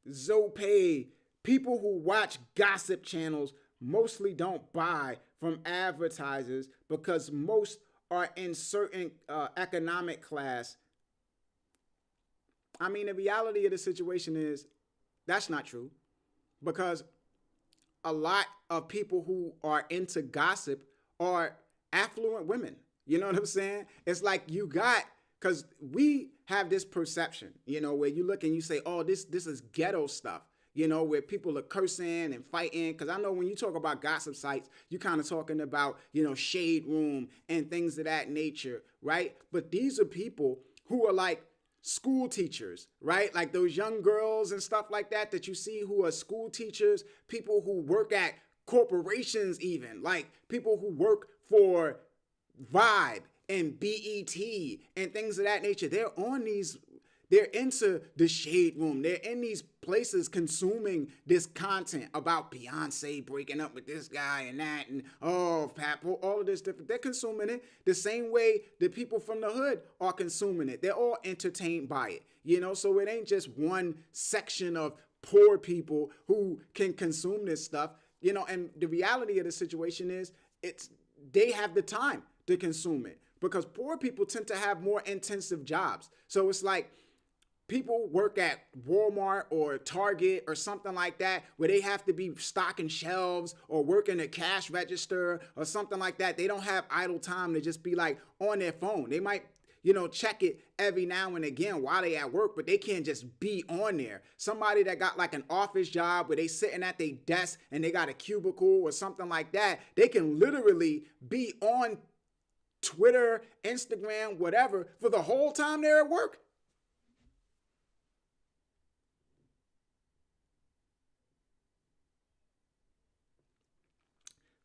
A: Zope, people who watch gossip channels mostly don't buy from advertisers because most are in certain economic class. I mean, the reality of the situation is that's not true because a lot of people who are into gossip are affluent women. You know what I'm saying? It's like you got, because we have this perception, you know, where you look and you say, oh, this is ghetto stuff, you know, where people are cursing and fighting. Because I know when you talk about gossip sites, you're kind of talking about, you know, Shade Room and things of that nature, right? But these are people who are like school teachers, right? Like those young girls and stuff like that that you see who are school teachers, people who work at corporations even, like people who work for Vibe and BET and things of that nature. They're on They're into the shade room. They're in these places consuming this content about Beyonce breaking up with this guy and that, and oh, Papo, all of this different. They're consuming it the same way the people from the hood are consuming it. They're all entertained by it, you know. So it ain't just one section of poor people who can consume this stuff, you know. And the reality of the situation is, they have the time to consume it because poor people tend to have more intensive jobs. So it's like, people work at Walmart or Target or something like that where they have to be stocking shelves or working a cash register or something like that. They don't have idle time to just be like on their phone. They might, you know, check it every now and again while they at work, but they can't just be on there. Somebody that got like an office job where they sitting at their desk and they got a cubicle or something like that, they can literally be on Twitter, Instagram, whatever, for the whole time they're at work.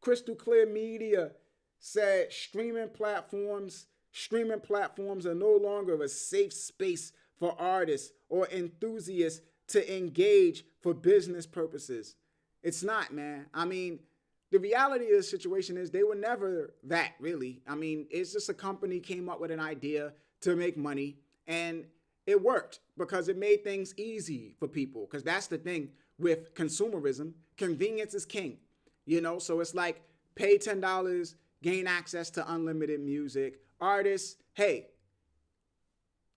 A: Crystal Clear Media said streaming platforms are no longer a safe space for artists or enthusiasts to engage for business purposes. It's not, man. I mean, the reality of the situation is they were never that, really. I mean, it's just a company came up with an idea to make money, and it worked because it made things easy for people. Because that's the thing with consumerism. Convenience is king. You know, so it's like pay $10, gain access to unlimited music. Artists, hey,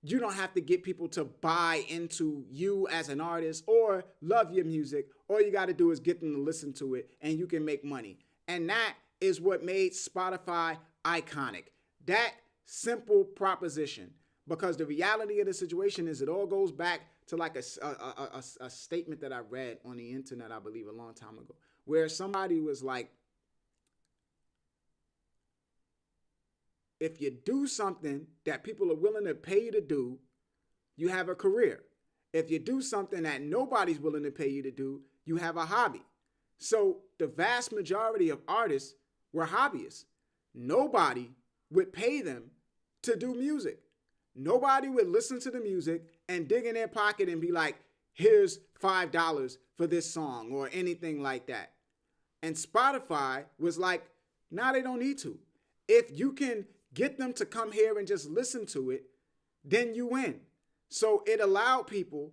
A: you don't have to get people to buy into you as an artist or love your music. All you got to do is get them to listen to it and you can make money. And that is what made Spotify iconic. That simple proposition. Because the reality of the situation is it all goes back to like a statement that I read on the internet, I believe, a long time ago, where somebody was like, if you do something that people are willing to pay you to do, you have a career. If you do something that nobody's willing to pay you to do, you have a hobby. So the vast majority of artists were hobbyists. Nobody would pay them to do music. Nobody would listen to the music and dig in their pocket and be like, here's $5 for this song or anything like that. And Spotify was like, nah, they don't need to. If you can get them to come here and just listen to it, then you win. So it allowed people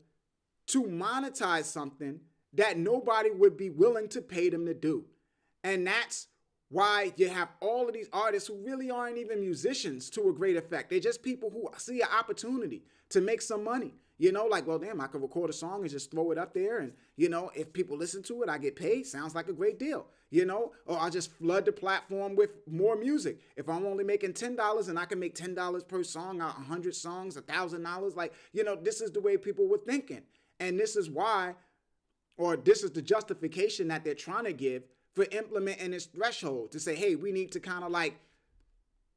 A: to monetize something that nobody would be willing to pay them to do. And that's why you have all of these artists who really aren't even musicians to a great effect. They're just people who see an opportunity to make some money. You know, like, well, damn, I could record a song and just throw it up there. And, you know, if people listen to it, I get paid. Sounds like a great deal, you know, or I'll just flood the platform with more music. If I'm only making $10 and I can make $10 per song out 100 songs, $1,000, like, you know, this is the way people were thinking. And this is why, or this is the justification that they're trying to give for implementing this threshold to say, hey, we need to kind of like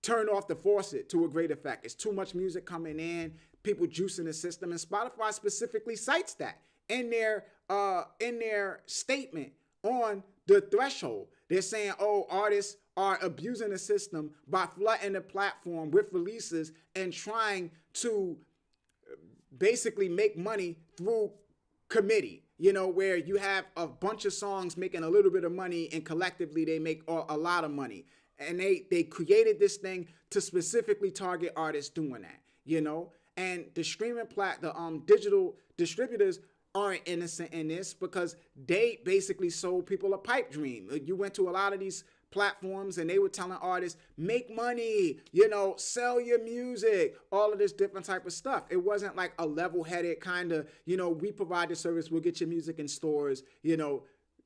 A: turn off the faucet to a great effect. It's too much music coming in, people juicing the system, and Spotify specifically cites that in their statement on the threshold. They're saying, oh, artists are abusing the system by flooding the platform with releases and trying to basically make money through committee, you know, where you have a bunch of songs making a little bit of money and collectively they make a lot of money. And they created this thing to specifically target artists doing that, you know. And the digital distributors aren't innocent in this because they basically sold people a pipe dream. You went to a lot of these platforms and they were telling artists, make money, you know, sell your music, all of this different type of stuff. It wasn't like a level-headed kind of, you know, we provide the service, we'll get your music in stores, you know,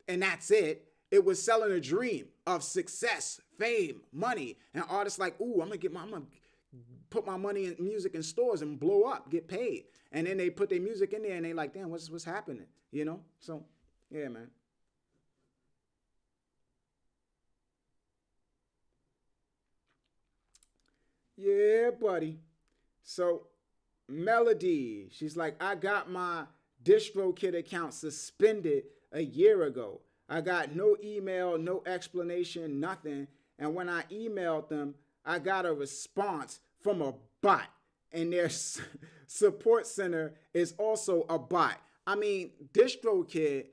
A: and that's it. It was selling a dream of success, fame, money, and artists like, ooh, I'm gonna put my money in music in stores and blow up, get paid. And then they put their music in there and they like, damn, what's happening? You know? So, yeah, man. Yeah, buddy. So, Melody, she's like, I got my DistroKid account suspended a year ago. I got no email, no explanation, nothing. And when I emailed them, I got a response from a bot. And they're support center is also a bot. I mean, DistroKid,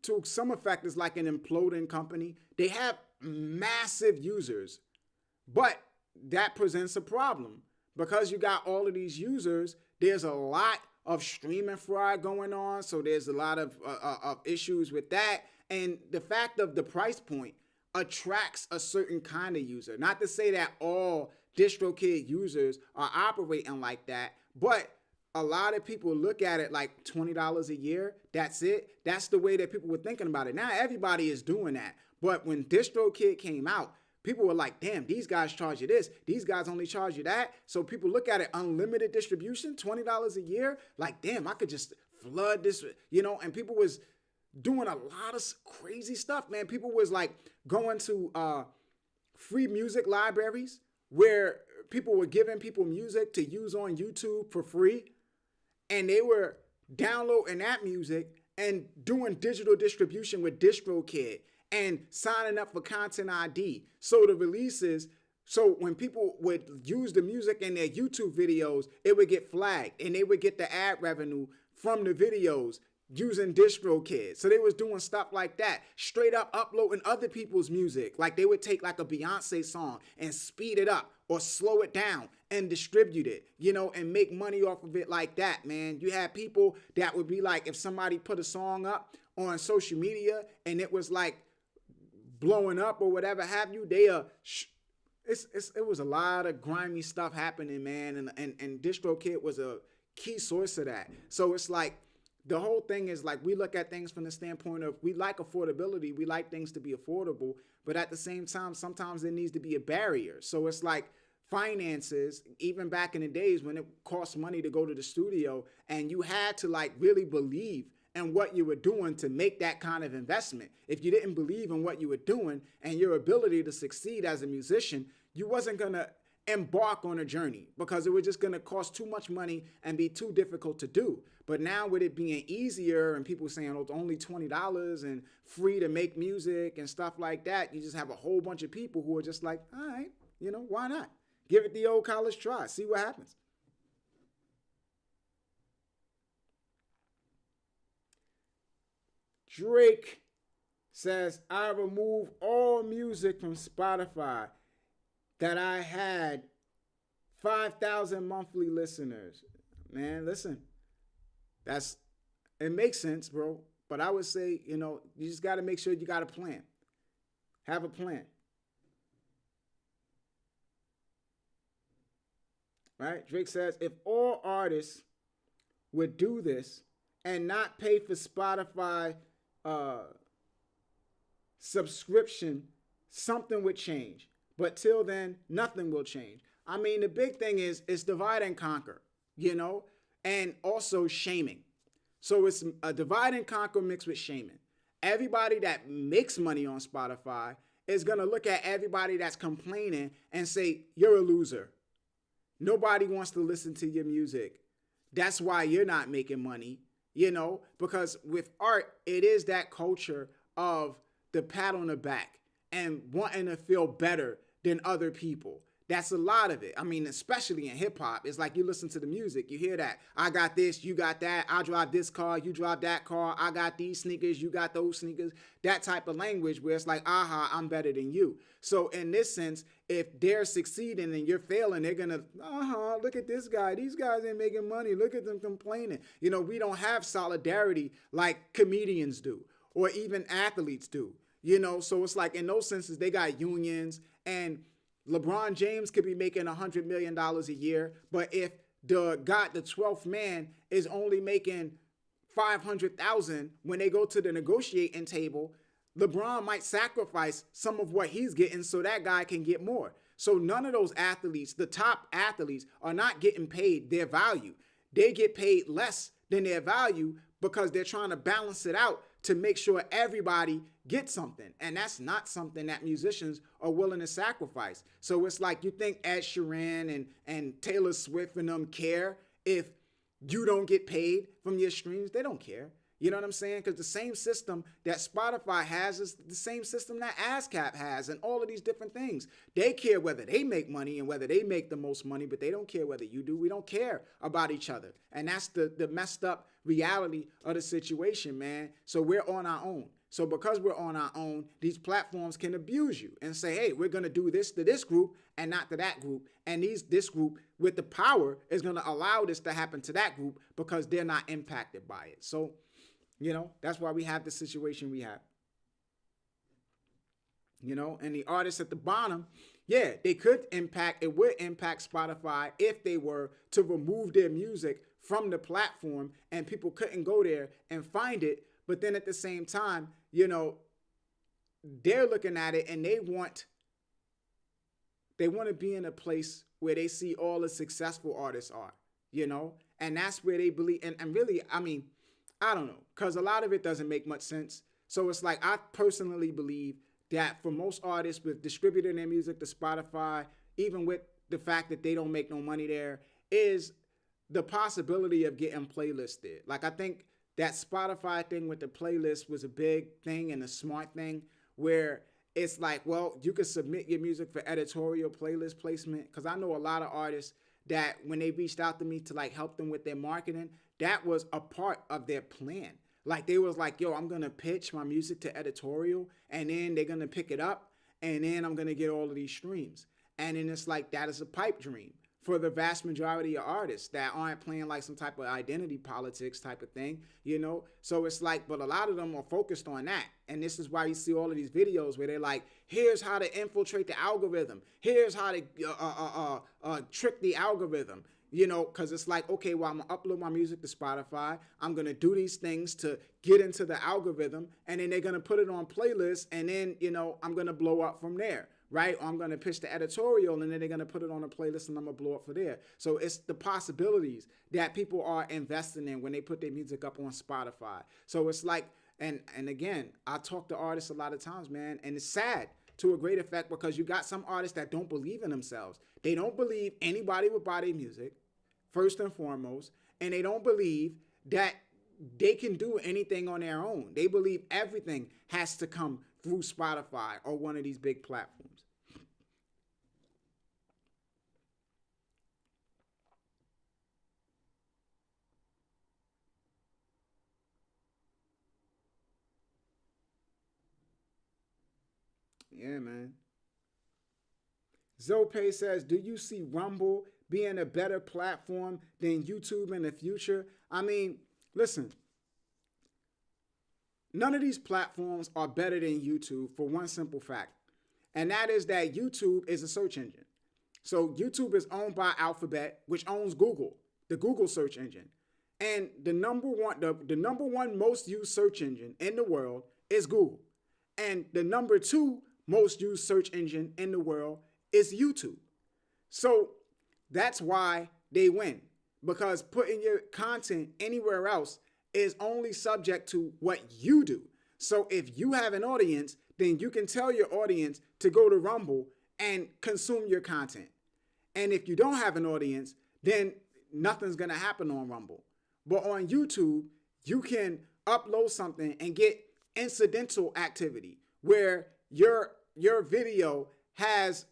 A: to some effect, is like an imploding company. They have massive users, but that presents a problem because you got all of these users. There's a lot of streaming fraud going on, so there's a lot of issues with that. And the fact of the price point attracts a certain kind of user. Not to say that all DistroKid users are operating like that, but a lot of people look at it like $20 a year. That's it. That's the way that people were thinking about it. Now everybody is doing that. But when DistroKid came out, people were like, damn, these guys charge you this. These guys only charge you that. So people look at it, unlimited distribution, $20 a year. Like, damn, I could just flood this, and people was doing a lot of crazy stuff, man. People was like going to free music libraries where people were giving people music to use on YouTube for free. And they were downloading that music and doing digital distribution with DistroKid and signing up for Content ID. So the releases, so when people would use the music in their YouTube videos, it would get flagged and they would get the ad revenue from the videos using DistroKid. So they was doing stuff like that, straight up uploading other people's music. Like they would take like a Beyonce song and speed it up or slow it down and distribute it, and make money off of it like that, man. You had people that would be like, if somebody put a song up on social media and it was like blowing up or whatever have you, it was a lot of grimy stuff happening, man. And DistroKid was a key source of that. So it's like, the whole thing is like, we look at things from the standpoint of, we like affordability. We like things to be affordable, but at the same time, sometimes there needs to be a barrier. So it's like finances, even back in the days when it cost money to go to the studio and you had to like really believe in what you were doing to make that kind of investment. If you didn't believe in what you were doing and your ability to succeed as a musician, you wasn't going to embark on a journey because it was just going to cost too much money and be too difficult to do. But now with it being easier and people saying, oh, it's only $20 and free to make music and stuff like that, you just have a whole bunch of people who are just like, all right, why not? Give it the old college try, see what happens. Drake says, I remove all music from Spotify that I had 5,000 monthly listeners. Man, listen, it makes sense, bro. But I would say, you just got to make sure you got a plan. Have a plan. Right? Drake says, if all artists would do this and not pay for Spotify subscription, something would change. But till then, nothing will change. I mean, the big thing is divide and conquer, and also shaming. So it's a divide and conquer mixed with shaming. Everybody that makes money on Spotify is going to look at everybody that's complaining and say, you're a loser. Nobody wants to listen to your music. That's why you're not making money, because with art, it is that culture of the pat on the back and wanting to feel better than other people. That's a lot of it. I mean, especially in hip hop, it's like you listen to the music, you hear that. I got this, you got that. I drive this car, you drive that car. I got these sneakers, you got those sneakers. That type of language where it's like, aha, I'm better than you. So in this sense, if they're succeeding and you're failing, they're gonna, look at this guy. These guys ain't making money. Look at them complaining. We don't have solidarity like comedians do or even athletes do. So it's like in those senses, they got unions, and LeBron James could be making $100 million a year, but if the 12th man is only making $500,000 when they go to the negotiating table, LeBron might sacrifice some of what he's getting so that guy can get more. So none of those athletes, the top athletes, are not getting paid their value. They get paid less than their value because they're trying to balance it out to make sure everybody gets something. And that's not something that musicians are willing to sacrifice. So it's like, you think Ed Sheeran and Taylor Swift and them care if you don't get paid from your streams? They don't care. You know what I'm saying? Because the same system that Spotify has is the same system that ASCAP has and all of these different things. They care whether they make money and whether they make the most money, but they don't care whether you do. We don't care about each other. And that's the messed up reality of the situation, man. So we're on our own. So because we're on our own, these platforms can abuse you and say, hey, we're going to do this to this group and not to that group. And this group with the power is going to allow this to happen to that group because they're not impacted by it. So, that's why we have the situation we have. And the artists at the bottom, yeah, it would impact Spotify if they were to remove their music from the platform and people couldn't go there and find it. But then at the same time, they're looking at it and they want to be in a place where they see all the successful artists are, and that's where they believe. And really, I don't know, because a lot of it doesn't make much sense. So it's like, I personally believe that for most artists with distributing their music to Spotify, even with the fact that they don't make no money there, is the possibility of getting playlisted. Like, I think that Spotify thing with the playlist was a big thing and a smart thing where it's like, well, you can submit your music for editorial playlist placement. Because I know a lot of artists that when they reached out to me to like help them with their marketing, that was a part of their plan. Like, they was like, yo, I'm going to pitch my music to editorial and then they're going to pick it up and then I'm going to get all of these streams. And then it's like, that is a pipe dream for the vast majority of artists that aren't playing like some type of identity politics type of thing, So it's like, but a lot of them are focused on that. And this is why you see all of these videos where they're like, here's how to infiltrate the algorithm. Here's how to trick the algorithm. Because it's like, okay, well, I'm going to upload my music to Spotify. I'm going to do these things to get into the algorithm. And then they're going to put it on playlists. And then, I'm going to blow up from there, right? Or I'm going to pitch the editorial and then they're going to put it on a playlist and I'm going to blow up for there. So it's the possibilities that people are investing in when they put their music up on Spotify. So it's like, and again, I talk to artists a lot of times, man, and it's sad to a great effect because you got some artists that don't believe in themselves. They don't believe anybody would buy their music, first and foremost, and they don't believe that they can do anything on their own. They believe everything has to come through Spotify or one of these big platforms. Yeah, man. Zope says, do you see Rumble being a better platform than YouTube in the future? Listen, none of these platforms are better than YouTube for one simple fact. And that is that YouTube is a search engine. So YouTube is owned by Alphabet, which owns Google, the Google search engine. And the number one most used search engine in the world is Google. And the number two most used search engine in the world is YouTube. So that's why they win, because putting your content anywhere else is only subject to what you do. So if you have an audience, then you can tell your audience to go to Rumble and consume your content. And if you don't have an audience, then nothing's going to happen on Rumble. But on YouTube, you can upload something and get incidental activity where your video has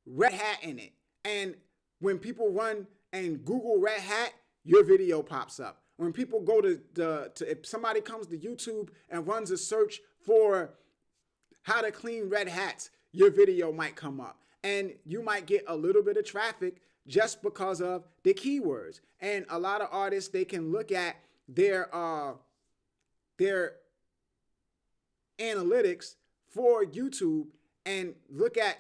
A: Red Hat in it. And when people run and Google Red Hat, your video pops up. When people go to if somebody comes to YouTube and runs a search for how to clean red hats, your video might come up. And you might get a little bit of traffic just because of the keywords. And a lot of artists, they can look at their analytics for YouTube and look at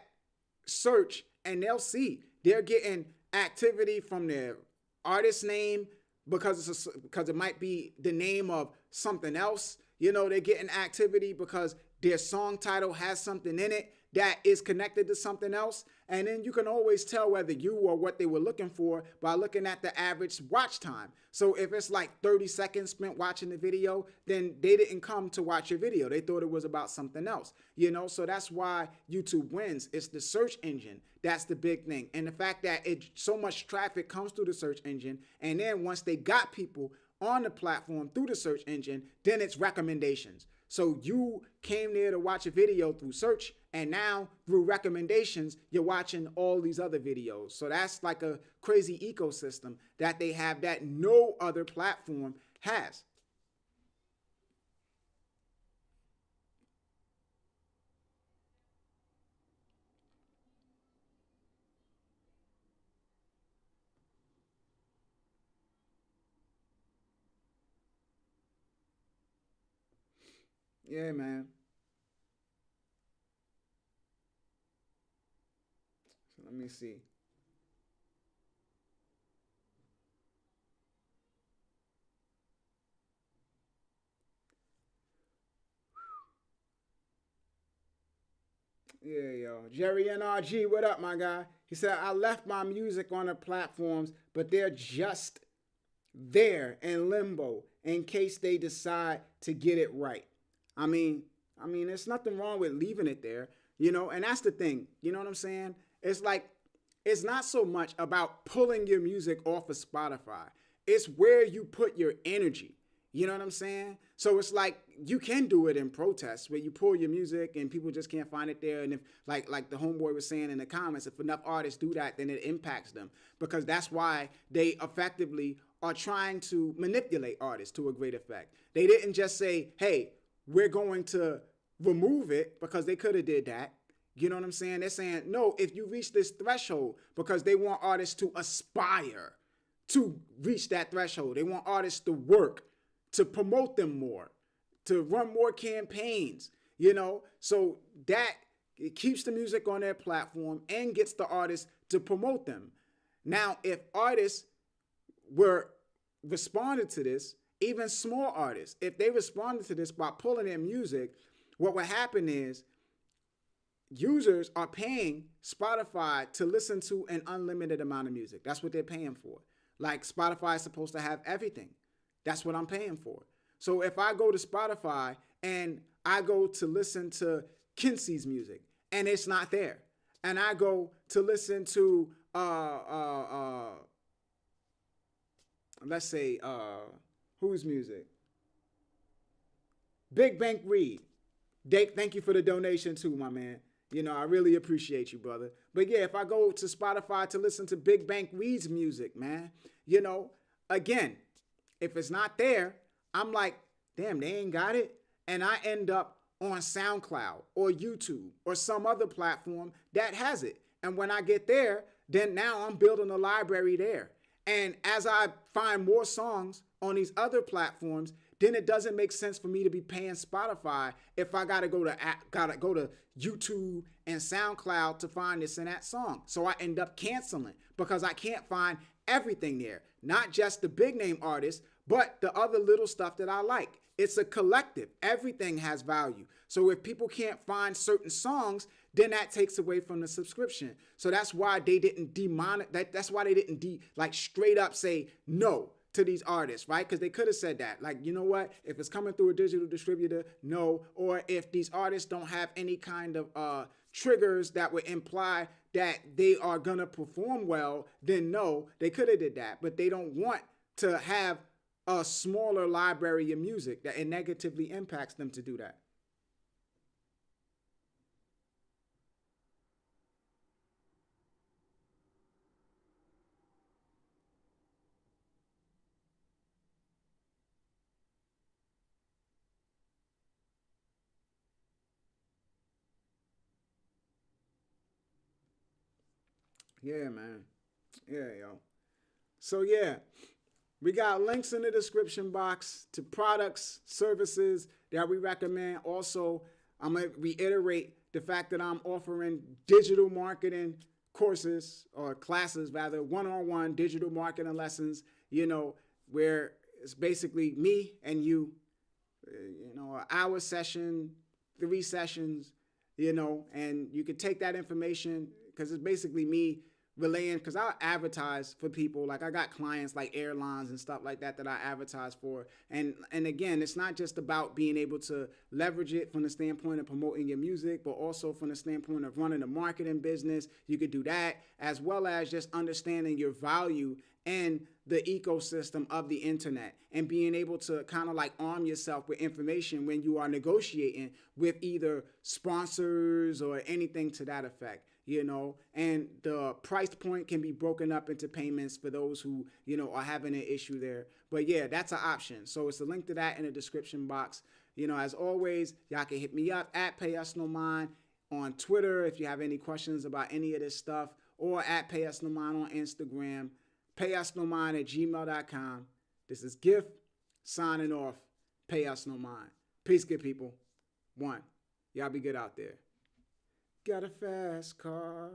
A: search, and they'll see they're getting activity from their artist name because it might be the name of something else. They're getting activity because their song title has something in it that is connected to something else. And then you can always tell whether you or what they were looking for by looking at the average watch time. So if it's like 30 seconds spent watching the video, then they didn't come to watch your video. They thought it was about something else, so that's why YouTube wins. It's the search engine. That's the big thing. And the fact that so much traffic comes through the search engine. And then once they got people on the platform through the search engine, then it's recommendations. So you came there to watch a video through search, and now through recommendations, you're watching all these other videos. So that's like a crazy ecosystem that they have that no other platform has. Yeah, man. So let me see. Yeah, yo. Jerry NRG, what up, my guy? He said, I left my music on the platforms, but they're just there in limbo in case they decide to get it right. I mean, there's nothing wrong with leaving it there, and that's the thing. You know what I'm saying? It's like, it's not so much about pulling your music off of Spotify. It's where you put your energy. You know what I'm saying? So it's like you can do it in protests where you pull your music and people just can't find it there. And if like the homeboy was saying in the comments, if enough artists do that, then it impacts them, because that's why they effectively are trying to manipulate artists to a great effect. They didn't just say, hey, we're going to remove it, because they could have did that. You know what I'm saying? They're saying, no, if you reach this threshold, because they want artists to aspire to reach that threshold. They want artists to work, to promote them more, to run more campaigns, So that it keeps the music on their platform and gets the artists to promote them. Now, if artists were responded to this, even small artists, if they responded to this by pulling their music, what would happen is users are paying Spotify to listen to an unlimited amount of music. That's what they're paying for. Like, Spotify is supposed to have everything. That's what I'm paying for. So if I go to Spotify and I go to listen to Kinsey's music and it's not there, and I go to listen to let's say whose music? Big Bank Reed. Thank you for the donation too, my man. I really appreciate you, brother. But yeah, if I go to Spotify to listen to Big Bank Reed's music, man, again, if it's not there, I'm like, damn, they ain't got it. And I end up on SoundCloud or YouTube or some other platform that has it. And when I get there, then now I'm building a library there. And as I find more songs on these other platforms, then it doesn't make sense for me to be paying Spotify if I gotta go to YouTube and SoundCloud to find this and that song. So I end up canceling because I can't find everything there. Not just the big name artists, but the other little stuff that I like. It's a collective. Everything has value. So if people can't find certain songs, then that takes away from the subscription. So that's why they didn't that's why they didn't straight up say no to these artists, right? Because they could have said that, like, you know what? If it's coming through a digital distributor, no. Or if these artists don't have any kind of triggers that would imply that they are gonna perform well, then no. They could have did that, but they don't want to have a smaller library of music that it negatively impacts them to do that. Yeah, man. Yeah, yo. So yeah, we got links in the description box to products, services that we recommend. Also, I'm going to reiterate the fact that I'm offering digital marketing courses, or classes rather, one-on-one digital marketing lessons, where it's basically me and you, an hour session, 3 sessions, and you could take that information because it's basically me relaying, because I advertise for people. Like, I got clients like airlines and stuff like that I advertise for. And again, it's not just about being able to leverage it from the standpoint of promoting your music, but also from the standpoint of running a marketing business. You could do that, as well as just understanding your value and the ecosystem of the internet, and being able to kind of like arm yourself with information when you are negotiating with either sponsors or anything to that effect. And the price point can be broken up into payments for those who, are having an issue there. But yeah, that's an option. So it's a link to that in the description box. As always, y'all can hit me up at Pay Us No Mind on Twitter if you have any questions about any of this stuff, or at Pay Us No Mind on Instagram, payusnomind@gmail.com. This is Gift signing off. Pay Us No Mind. Peace, good people. One. Y'all be good out there. Got a fast car.